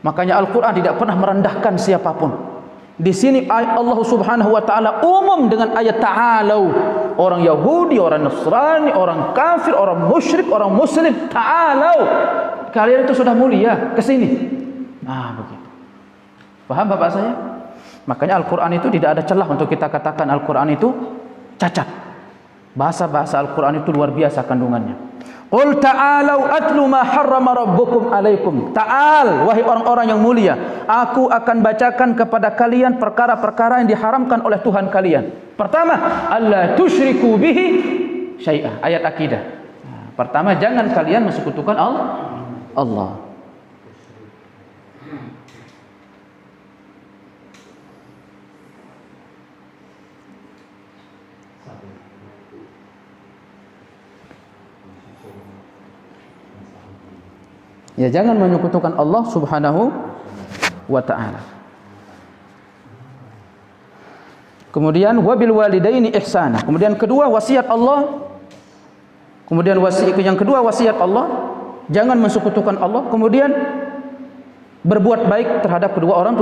Makanya Al-Quran tidak pernah merendahkan siapapun. Di sini Allah Subhanahu wa taala umum dengan ayat ta'alu. Orang Yahudi, orang Nasrani, orang kafir, orang musyrik, orang muslim, ta'alu. Kalian itu sudah mulia, ke sini. Begitu. Paham Bapak saya? Makanya Al-Qur'an itu tidak ada celah untuk kita katakan Al-Qur'an itu cacat. Bahasa-bahasa Al-Qur'an itu luar biasa kandungannya. Qul ta'alu atlu ma harrama rabbukum alaikum. Ta'al, wahai orang-orang yang mulia, aku akan bacakan kepada kalian perkara-perkara yang diharamkan oleh Tuhan kalian. Pertama, alla tusyriku bihi syai'ah, ayat akidah. Pertama, jangan kalian mensekutukan Allah. Ya, jangan menyekutukan Allah Subhanahu wa taala. Kemudian wabil walidaini ihsana. Kemudian kedua wasiat Allah. Kemudian yang kedua wasiat Allah, jangan mensekutukan Allah. Kemudian berbuat baik terhadap kedua orang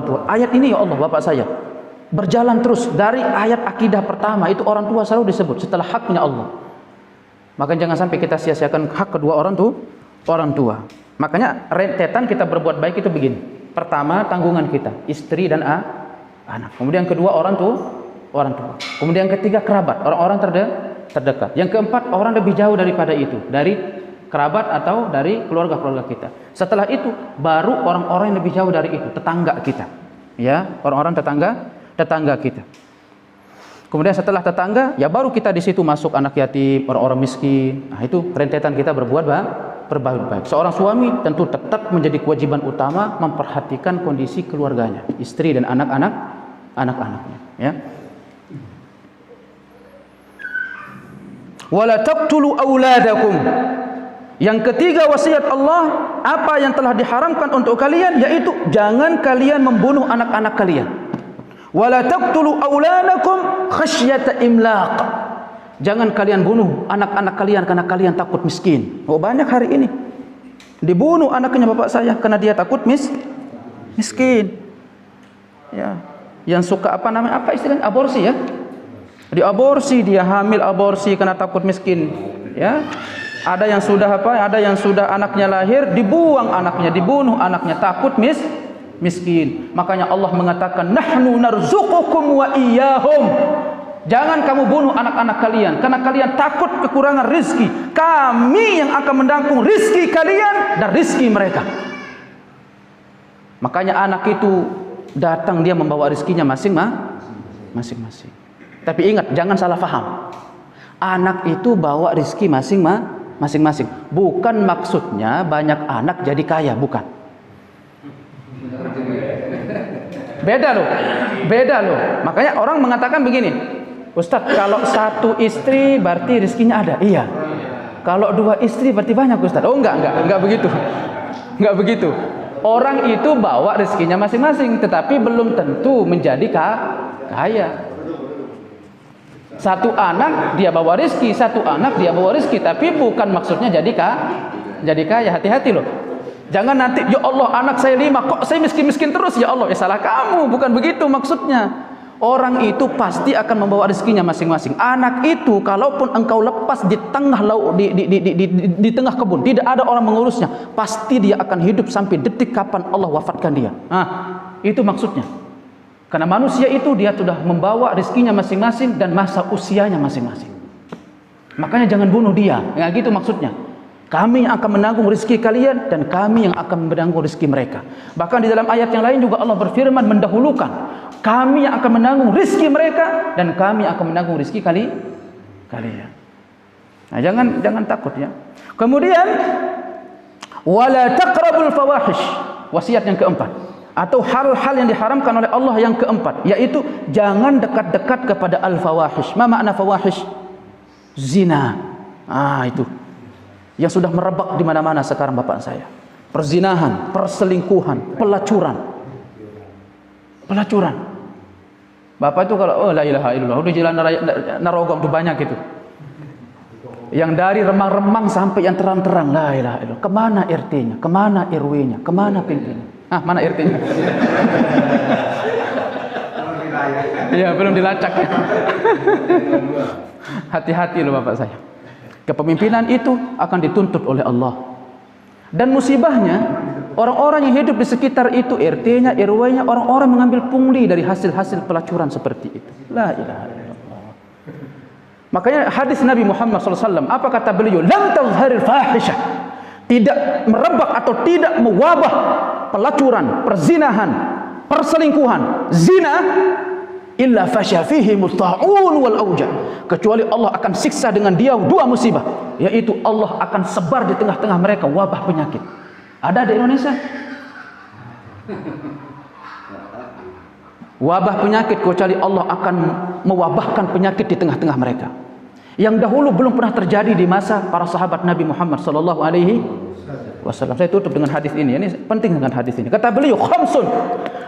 tua. Ayat ini ya Allah Bapak saya berjalan terus dari ayat akidah pertama itu orang tua selalu disebut setelah haknya Allah. Maka jangan sampai kita sia-siakan hak kedua orang tua. Makanya rentetan kita berbuat baik itu begini. Pertama, tanggungan kita, istri dan anak. Kemudian kedua, orang tua. Kemudian ketiga, kerabat, orang-orang terdekat. Yang keempat, orang lebih jauh daripada itu, dari kerabat atau dari keluarga-keluarga kita. Setelah itu, baru orang-orang yang lebih jauh dari itu, tetangga kita. Ya, orang-orang tetangga kita. Kemudian setelah tetangga, ya baru kita di situ masuk anak yatim, orang-orang miskin. Itu rentetan kita berbuat baik. Seorang suami tentu tetap menjadi kewajiban utama memperhatikan kondisi keluarganya, istri dan anak-anaknya. Ya. Wala taqtulu auladakum. Yang ketiga wasiat Allah, apa yang telah diharamkan untuk kalian, yaitu jangan kalian membunuh anak-anak kalian. Wala taqtulu auladakum khasyata imlaq. Jangan kalian bunuh anak-anak kalian karena kalian takut miskin. Banyak hari ini dibunuh anaknya bapak saya karena dia takut miskin. Ya, yang suka apa istilahnya aborsi ya. Diaborsi, dia hamil aborsi karena takut miskin. Ya. Ada yang sudah anaknya lahir, dibuang anaknya, dibunuh anaknya takut miskin. Makanya Allah mengatakan nahnu narzuqukum wa iyyahum. Jangan kamu bunuh anak-anak kalian karena kalian takut kekurangan rizki. Kami yang akan mendangkung rizki kalian dan rizki mereka. Makanya anak itu datang, dia membawa rizkinya masing-masing. Tapi ingat, jangan salah paham. Anak itu bawa rizki masing-masing. Bukan maksudnya banyak anak jadi kaya, bukan. Beda loh. Makanya orang mengatakan begini, Ustadz, kalau satu istri berarti rizkinya ada. Iya. Kalau 2 istri berarti banyak, Ustadz. Oh enggak begitu. Enggak begitu. Orang itu bawa rizkinya masing-masing, tetapi belum tentu menjadi kaya. Satu anak dia bawa rizki, tapi bukan maksudnya jadi kaya. Hati-hati loh. Jangan nanti, ya Allah anak saya 5, kok saya miskin-miskin terus, ya Allah. Ya salah kamu, bukan begitu maksudnya. Orang itu pasti akan membawa rezekinya masing-masing. Anak itu kalaupun engkau lepas di tengah laut, di tengah kebun, tidak ada orang mengurusnya, pasti dia akan hidup sampai detik kapan Allah wafatkan dia. Itu maksudnya. Karena manusia itu dia sudah membawa rezekinya masing-masing dan masa usianya masing-masing. Makanya jangan bunuh dia. Ya gitu maksudnya. Kami yang akan menanggung rezeki kalian dan kami yang akan menanggung rezeki mereka. Bahkan di dalam ayat yang lain juga Allah berfirman mendahulukan, kami yang akan menanggung rezeki mereka dan kami akan menanggung rezeki kalian. Nah, jangan takut ya. Kemudian wala taqrabul fawahish, wasiat yang keempat, atau hal-hal yang diharamkan oleh Allah yang keempat, yaitu jangan dekat-dekat kepada al-fawahish. Ma makna fawahish? Zina. Itu yang sudah merebak di mana-mana sekarang bapak saya. Perzinahan, perselingkuhan, pelacuran. Bapak itu kalau la ilaha illallah udah jalan Narogong tuh banyak itu. Yang dari remang-remang sampai yang terang-terang, la ilaha illallah. Kemana RT-nya? Kemana RW-nya? Kemana pimpinnya? Mana RT-nya? Iya, belum dilacak. Hati-hati loh bapak saya. Kepemimpinan itu akan dituntut oleh Allah. Dan musibahnya, orang-orang yang hidup di sekitar itu, RT-nya, RW-nya, orang-orang mengambil pungli dari hasil-hasil pelacuran seperti itu. La ilaha illallah. Makanya hadis Nabi Muhammad SAW, apa kata beliau? Lam tazharil fahisyah. Tidak merebak atau tidak mewabah pelacuran, perzinahan, perselingkuhan, zina, illa fasya fihi musta'un wal auja, kecuali Allah akan siksa dengan dia 2 musibah, yaitu Allah akan sebar di tengah-tengah mereka wabah penyakit. Ada di Indonesia wabah penyakit, kecuali Allah akan mewabahkan penyakit di tengah-tengah mereka, yang dahulu belum pernah terjadi di masa para sahabat Nabi Muhammad sallallahu alaihi wasallam. Saya tutup dengan hadis ini penting dengan hadis ini. Kata beliau, khamsun,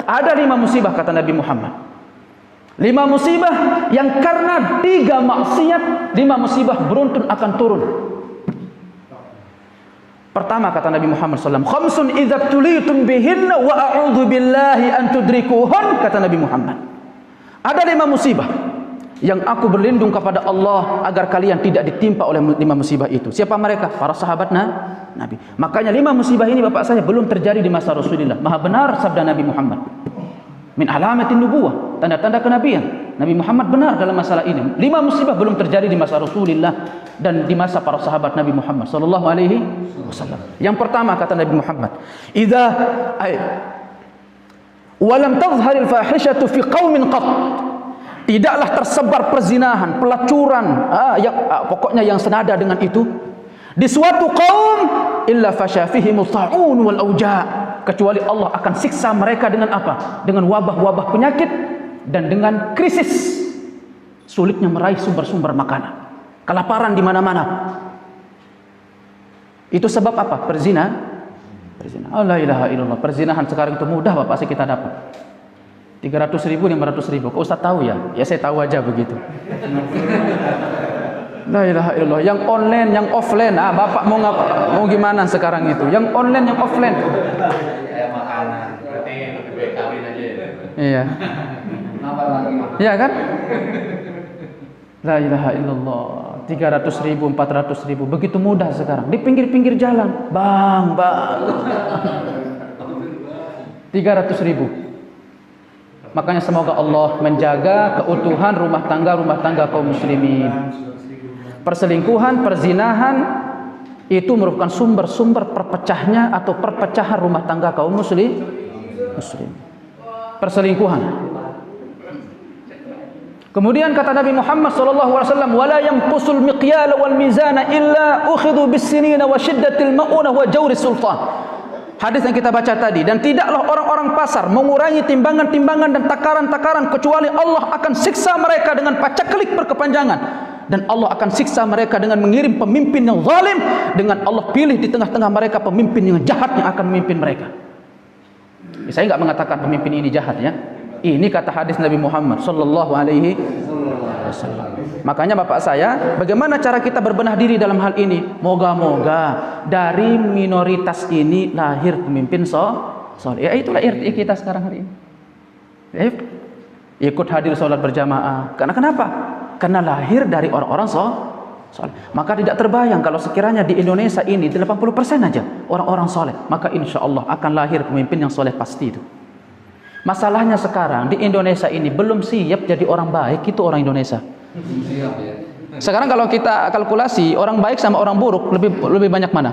ada 5 musibah kata Nabi Muhammad. 5 musibah yang karena 3 maksiat, 5 musibah beruntun akan turun. Pertama kata Nabi Muhammad SAW, khamsun idza tulitum bihinna wa a'udzu billahi an tudrikuhun, kata Nabi Muhammad. Ada 5 musibah yang aku berlindung kepada Allah agar kalian tidak ditimpa oleh 5 musibah itu. Siapa mereka? Para sahabat Nabi. Makanya 5 musibah ini bapak saya belum terjadi di masa Rasulullah. Maha benar sabda Nabi Muhammad. Min alamatin nubuwah, tanda-tanda kenabian. Nabi Muhammad benar dalam masalah ini. 5 musibah belum terjadi di masa Rasulullah dan di masa para sahabat Nabi Muhammad sallallahu alaihi wasallam. Yang pertama kata Nabi Muhammad, walam tazharil fahishatu fi qaumin qat. Tidaklah tersebar perzinahan, pelacuran, pokoknya yang senada dengan itu di suatu kaum illa fasya fihi musta'un wal auja, kecuali Allah akan siksa mereka dengan apa? Dengan wabah-wabah penyakit dan dengan krisis, sulitnya meraih sumber-sumber makanan, kelaparan di mana-mana. Itu sebab apa? Perzinahan. La ilaha illallah. Perzinahan sekarang itu mudah bapak sih kita dapat. 300.000, 500.000. Kok Ustaz tahu ya? Ya saya tahu aja begitu. La ilaha illallah. Yang online, yang offline. Bapak mau gimana sekarang itu? Yang online, yang offline. Kayak makanan. Berarti lebih baik kawin aja. Iya. Iya kan? La ilaha illallah. 300.000, 400.000. Begitu mudah sekarang. Di pinggir-pinggir jalan. Bang. 300.000. Makanya semoga Allah menjaga keutuhan rumah tangga kaum muslimin. Perselingkuhan, perzinahan itu merupakan sumber-sumber perpecahnya atau perpecahan rumah tangga kaum muslim. Perselingkuhan. Kemudian kata Nabi Muhammad sallallahu alaihi wasallam, "Wala yanqusul miqyal wal mizana illa ukhidhu bis-sinin wa shiddatil ma'unah wa jawri sultan." Hadis yang kita baca tadi, dan tidaklah orang-orang pasar mengurangi timbangan-timbangan dan takaran-takaran kecuali Allah akan siksa mereka dengan pacaklik berkepanjangan, dan Allah akan siksa mereka dengan mengirim pemimpin yang zalim, dengan Allah pilih di tengah-tengah mereka pemimpin yang jahat yang akan memimpin mereka. Saya enggak mengatakan pemimpin ini jahat ya. Ini kata hadis Nabi Muhammad sallallahu alaihi wasallam. Makanya bapak saya, bagaimana cara kita berbenah diri dalam hal ini? Moga-moga dari minoritas ini lahir pemimpin soleh. Ya itulah RT kita sekarang hari ini. Ikut hadir sholat berjamaah. Karena kenapa? Karena lahir dari orang-orang soleh. Maka tidak terbayang kalau sekiranya di Indonesia ini 80% aja orang-orang soleh, maka insya Allah akan lahir pemimpin yang soleh pasti itu. Masalahnya sekarang di Indonesia ini belum siap jadi orang baik, itu orang Indonesia. Sekarang kalau kita kalkulasi orang baik sama orang buruk, lebih banyak mana?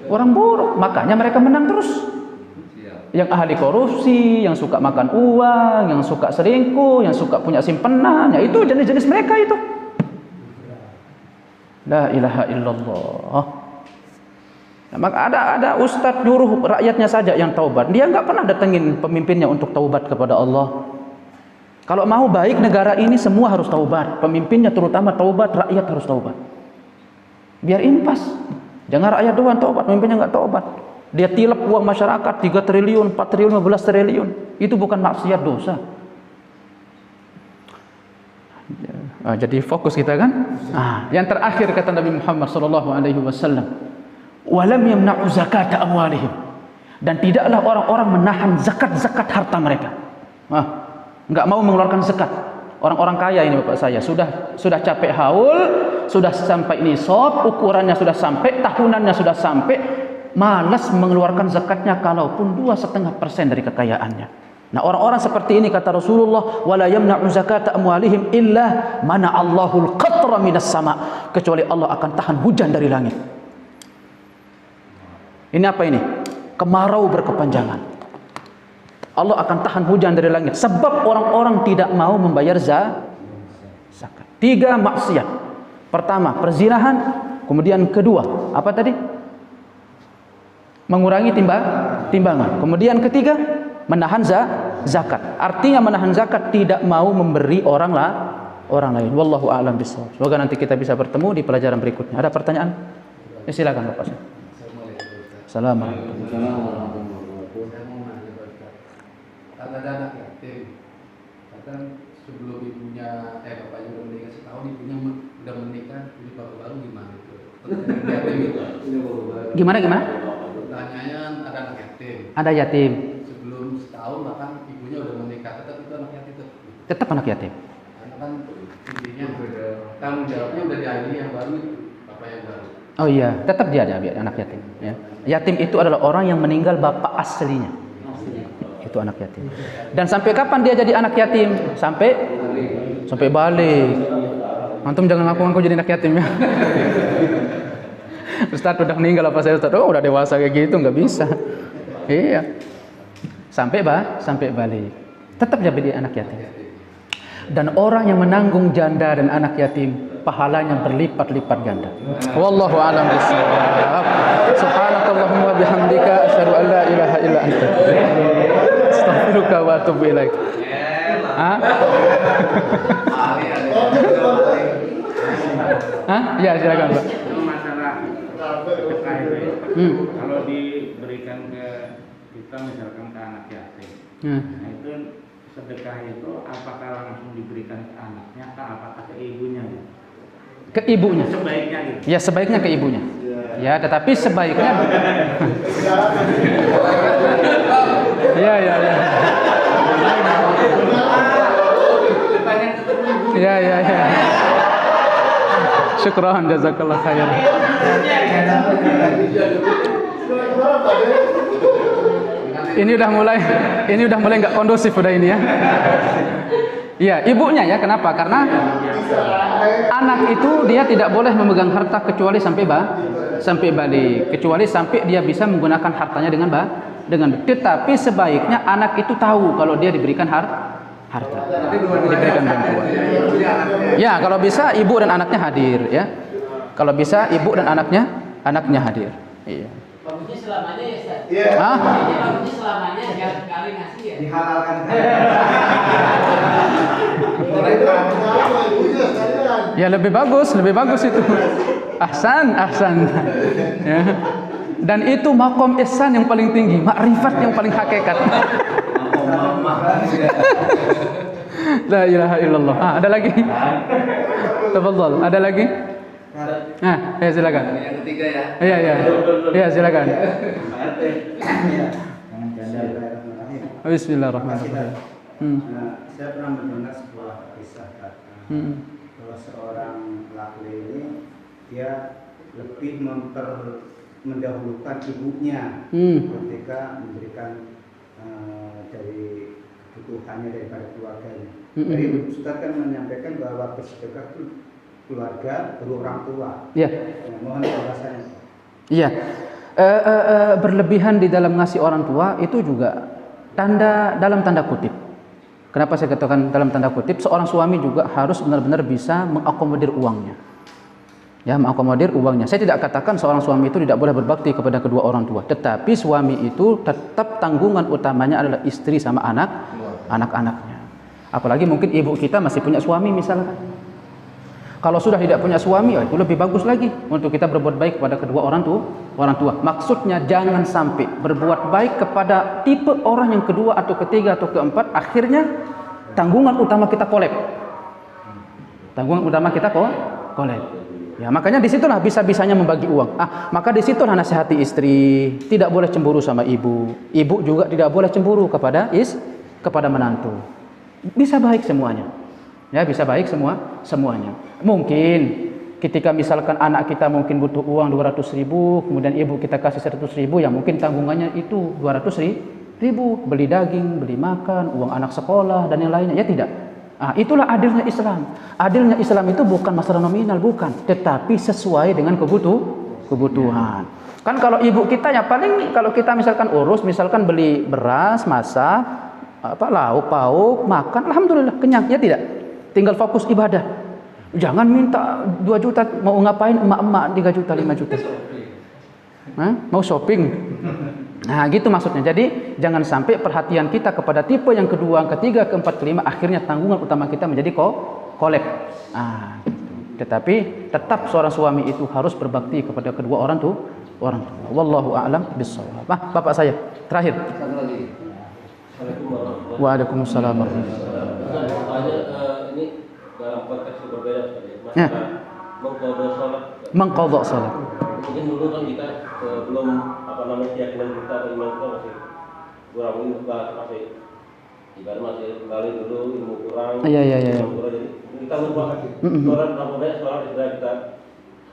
Orang buruk, makanya mereka menang terus. Yang ahli korupsi, yang suka makan uang, yang suka selingkuh, yang suka punya simpenan, ya itu jenis-jenis mereka itu. La ilaha illallah. Maka ada ustadz nyuruh rakyatnya saja yang taubat. Dia nggak pernah datengin pemimpinnya untuk taubat kepada Allah. Kalau mau baik negara ini semua harus taubat. Pemimpinnya terutama taubat, rakyat harus taubat. Biar impas. Jangan rakyat doang taubat, pemimpinnya nggak taubat. Dia tilep uang masyarakat 3 triliun, 4 triliun, 15 triliun. Itu bukan maksiat, dosa. Jadi fokus kita kan. Yang terakhir kata Nabi Muhammad SAW. Walam yamna'u zakata amwalihim, dan tidaklah orang-orang menahan zakat-zakat harta mereka. Enggak mau mengeluarkan zakat. Orang-orang kaya ini bapak saya sudah capek haul, sudah sampai nisab, ukurannya sudah sampai, tahunannya sudah sampai, malas mengeluarkan zakatnya kalaupun 2,5% dari kekayaannya. Nah, orang-orang seperti ini kata Rasulullah, wala yamna'u zakata amwalihim illa mana Allahul qatra minas sama, kecuali Allah akan tahan hujan dari langit. Ini apa ini? Kemarau berkepanjangan. Allah akan tahan hujan dari langit sebab orang-orang tidak mau membayar zakat. 3 maksiat. Pertama, perzinahan. Kemudian kedua, apa tadi? Mengurangi timbangan. Kemudian ketiga, menahan zakat. Artinya menahan zakat tidak mau memberi orang lain. Wallahu a'lam bishawab. Semoga nanti kita bisa bertemu di pelajaran berikutnya. Ada pertanyaan? Silakan Bapak. Assalamualaikum. Ada anak yatim, kadang sebelum ibunya bapaknya udah menikah setahun, ibunya udah menikah, ini baru gimana itu? Yatim itu. Gimana? Pertanyaannya ada anak yatim. Ada yatim. Sebelum setahun bahkan ibunya udah menikah, tetap itu anak yatim itu. Tetap anak yatim. Karena kan intinya tanggung jawabnya udah dialih yang baru itu, bapak yang baru. Oh iya, tetap dia ada anak yatim. Ya. Yatim itu adalah orang yang meninggal bapak aslinya. Itu anak yatim. Dan sampai kapan dia jadi anak yatim? Sampai balik. Antum jangan ngaku-ngaku jadi anak yatim ya. Ustaz udah meninggal apa saya Ustaz? Oh udah dewasa kayak gitu, nggak bisa. Iya. Sampai balik. Tetap jadi anak yatim. Dan orang yang menanggung janda dan anak yatim, pahalanya berlipat-lipat ganda. Wallahu a'lam bishawab. Subhanakallahumma wa bihamdika asyhadu an la ilaha illa anta astaghfiruka wa atubu ilaik. Ya, silakan, Pak. Masalah sedekah itu. Kalau diberikan ke kita misalkan ke anak yatim. Nah, itu sedekah itu apakah langsung diberikan ke anaknya atau apakah ke ibunya? Ke ibunya. Sebaiknya gitu. Ya, sebaiknya ke ibunya. Ya, tetapi sebaiknya Ya. Ya. Syukran, jazakallah khairan. Ini udah mulai nggak kondusif udah ini ya. Iya, ibunya ya. Kenapa? Karena anak itu dia tidak boleh memegang harta kecuali sampai balik, kecuali sampai dia bisa menggunakan hartanya dengan tetapi sebaiknya anak itu tahu kalau dia diberikan harta, diberikan bantuan. Ya, kalau bisa ibu dan anaknya hadir ya. Kalau bisa ibu dan anaknya hadir. Iya. Bagusnya selamanya ya, Ustaz. Iya. Hah? Bagusnya selamanya, jangan sekali ngasih ya. Dihalalkan. Ya lebih bagus itu. Ahsan. Ya. Dan itu makom ihsan yang paling tinggi, makrifat yang paling hakikat. La ilaha illallah. Ada lagi? Tafadhal, ada lagi? Ya silakan. Yang ketiga ya. Iya, silakan. Bismillahirrahmanirrahim. Bismillahirrahmanirrahim. Saya pernah mendengar sebuah kisah bahwa seorang laki ini dia lebih mendahulukan ibunya ketika memberikan dari kebutuhannya daripada keluarganya. Jadi Ustaz kan menyampaikan bahwa bersedekah itu keluarga baru orang tua. Iya. Mohon penjelasannya. Iya. Berlebihan di dalam ngasih orang tua itu juga dalam tanda kutip. Kenapa saya katakan dalam tanda kutip? Seorang suami juga harus benar-benar bisa mengakomodir uangnya. Ya, mengakomodir uangnya. Saya tidak katakan seorang suami itu tidak boleh berbakti kepada kedua orang tua, tetapi suami itu tetap tanggungan utamanya adalah istri sama anak-anaknya. Apalagi mungkin ibu kita masih punya suami misalkan. Kalau sudah tidak punya suami, itu lebih bagus lagi untuk kita berbuat baik kepada kedua orang tua. Maksudnya jangan sampai berbuat baik kepada tipe orang yang kedua atau ketiga atau keempat, akhirnya tanggungan utama kita kolab. Ya, makanya disitulah bisa-bisanya membagi uang. Maka disitulah nasihati istri, tidak boleh cemburu sama ibu. Ibu juga tidak boleh cemburu kepada menantu. Bisa baik semuanya. Ya, bisa baik semuanya. Mungkin ketika misalkan anak kita mungkin butuh uang 200.000, kemudian ibu kita kasih 100.000, ya mungkin tanggungannya itu 200.000, beli daging, beli makan, uang anak sekolah dan yang lainnya. Ya tidak. Itulah adilnya Islam. Adilnya Islam itu bukan masalah nominal, bukan, tetapi sesuai dengan kebutuhan. Kan kalau ibu kita ya paling kalau kita misalkan misalkan beli beras, masak, lauk pauk, makan, alhamdulillah kenyang, ya tidak. Tinggal fokus ibadah. Jangan minta 2 juta, mau ngapain emak-emak 3 juta, 5 juta. Mau shopping. Nah, gitu maksudnya. Jadi, jangan sampai perhatian kita kepada tipe yang kedua, ketiga, keempat, kelima, akhirnya tanggungan utama kita menjadi kolab. Tetapi tetap seorang suami itu harus berbakti kepada kedua orang tua. Wallahu a'lam bishawab. Bapak saya, terakhir. Satu lagi. Waalaikumsalam. Ini dalam konteks yang berbeda Ya. mengqadha salat. Mengqadha salat. Mungkin dulu kan kita belum keyakinan kita atau iman kita masih kurang masih ibarat masih kembali dulu ilmu kurang. Iya. Jadi kita lupa sholat sudah kita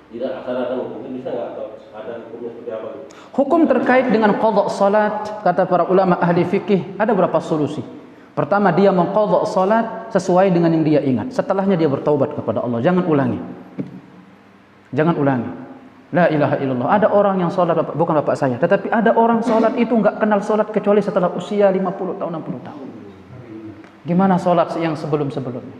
tidak laksanakan, mungkin bisa nggak atau ada hukumnya seperti apa? Hukum terkait dengan qadha salat, kata para ulama ahli fikih, ada beberapa solusi. Pertama, dia mengqadha salat sesuai dengan yang dia ingat. Setelahnya dia bertaubat kepada Allah. Jangan ulangi. La ilaha illallah. Ada orang yang salat, bukan bapak saya, tetapi ada orang salat itu enggak kenal salat kecuali setelah usia 50 tahun, 60 tahun. Gimana salat yang sebelum-sebelumnya?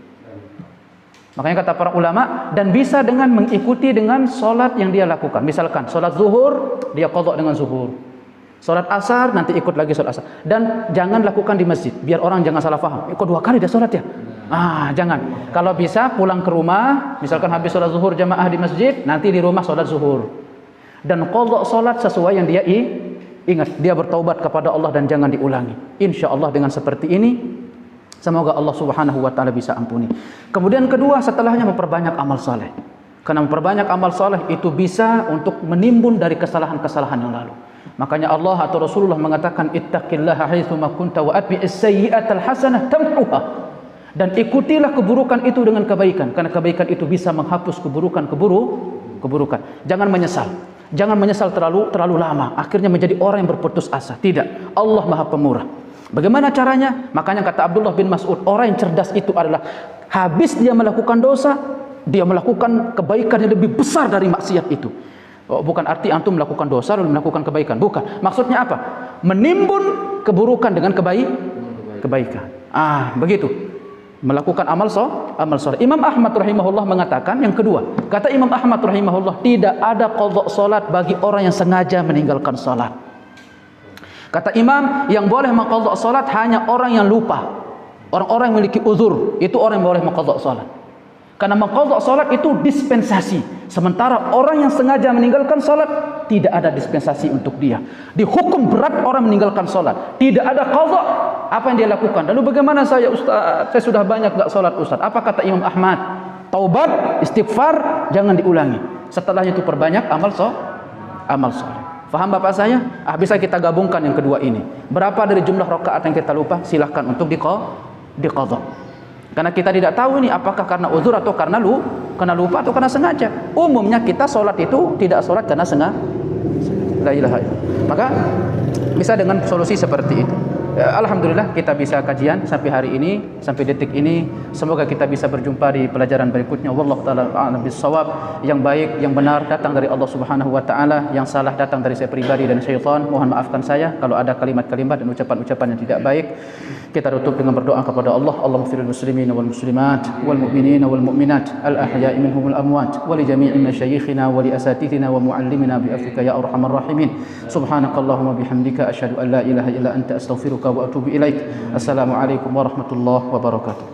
Makanya kata para ulama, dan bisa dengan mengikuti dengan salat yang dia lakukan. Misalkan salat zuhur, dia qadha dengan zuhur. Salat asar, nanti ikut lagi salat asar. Dan jangan lakukan di masjid, biar orang jangan salah paham. Kok 2 kali dia salat ya? Jangan. Kalau bisa pulang ke rumah, misalkan habis salat zuhur jamaah di masjid, nanti di rumah salat zuhur. Dan qadha salat sesuai yang dia ingat. Dia bertaubat kepada Allah dan jangan diulangi. Insyaallah dengan seperti ini, semoga Allah Subhanahu wa taala bisa ampuni. Kemudian kedua, setelahnya memperbanyak amal saleh. Karena memperbanyak amal saleh itu bisa untuk menimbun dari kesalahan-kesalahan yang lalu. Makanya Allah atau Rasulullah mengatakan ittaqillaha haitsu ma kunta wa atbi'is sayyi'atal hasanah tamhuha. Dan ikutilah keburukan itu dengan kebaikan, karena kebaikan itu bisa menghapus keburukan. Jangan menyesal. Jangan menyesal terlalu lama, akhirnya menjadi orang yang berputus asa. Tidak, Allah Maha Pemurah. Bagaimana caranya? Makanya kata Abdullah bin Mas'ud, orang yang cerdas itu adalah habis dia melakukan dosa, dia melakukan kebaikan yang lebih besar dari maksiat itu. Bukan arti antum melakukan dosa lalu melakukan kebaikan, bukan. Maksudnya apa? Menimbun keburukan dengan kebaikan. Begitu. Melakukan amal soleh. Imam Ahmad rahimahullah mengatakan yang kedua. Kata Imam Ahmad rahimahullah, tidak ada qadha salat bagi orang yang sengaja meninggalkan salat. Kata Imam, yang boleh mengqadha salat hanya orang yang lupa. Orang-orang yang memiliki uzur, itu orang yang boleh mengqadha salat. Karena mengqadha salat itu dispensasi. Sementara orang yang sengaja meninggalkan salat tidak ada dispensasi untuk dia. Dihukum berat orang meninggalkan salat. Tidak ada qadha. Apa yang dia lakukan? Lalu bagaimana saya, Ustaz? Saya sudah banyak enggak salat, Ustaz. Apa kata Imam Ahmad? Taubat, istighfar, jangan diulangi. Setelahnya itu perbanyak amal soleh. Faham Bapak saya? Bisa kita gabungkan yang kedua ini. Berapa dari jumlah rakaat yang kita lupa? Silahkan untuk diqadha. Karena kita tidak tahu ini apakah karena uzur atau karena lupa atau karena sengaja. Umumnya kita sholat itu tidak sholat karena sengaja. La ilaha illallah. Maka bisa dengan solusi seperti itu. Alhamdulillah kita bisa kajian sampai hari ini, sampai detik ini. Semoga kita bisa berjumpa di pelajaran berikutnya. Wallahu taala a'lam bissawab. Yang baik, yang benar datang dari Allah Subhanahu wa taala, yang salah datang dari saya pribadi dan syaitan. Mohon maafkan saya kalau ada kalimat-kalimat dan ucapan-ucapan yang tidak baik. Kita tutup dengan berdoa kepada Allah. Allahumma ighfir lil muslimin wal muslimat wal mu'minin wal mu'minat al ahya'i minhum wal amwat wa li jami'i masyayikhina wa li asatidina wa muallimina bi afwika ya arhamar rahimin. Subhanakallahumma bihamdika asyhadu an la ilaha illa anta astaghfiruka wa atubu ilaik. Assalamualaikum warahmatullahi wabarakatuh.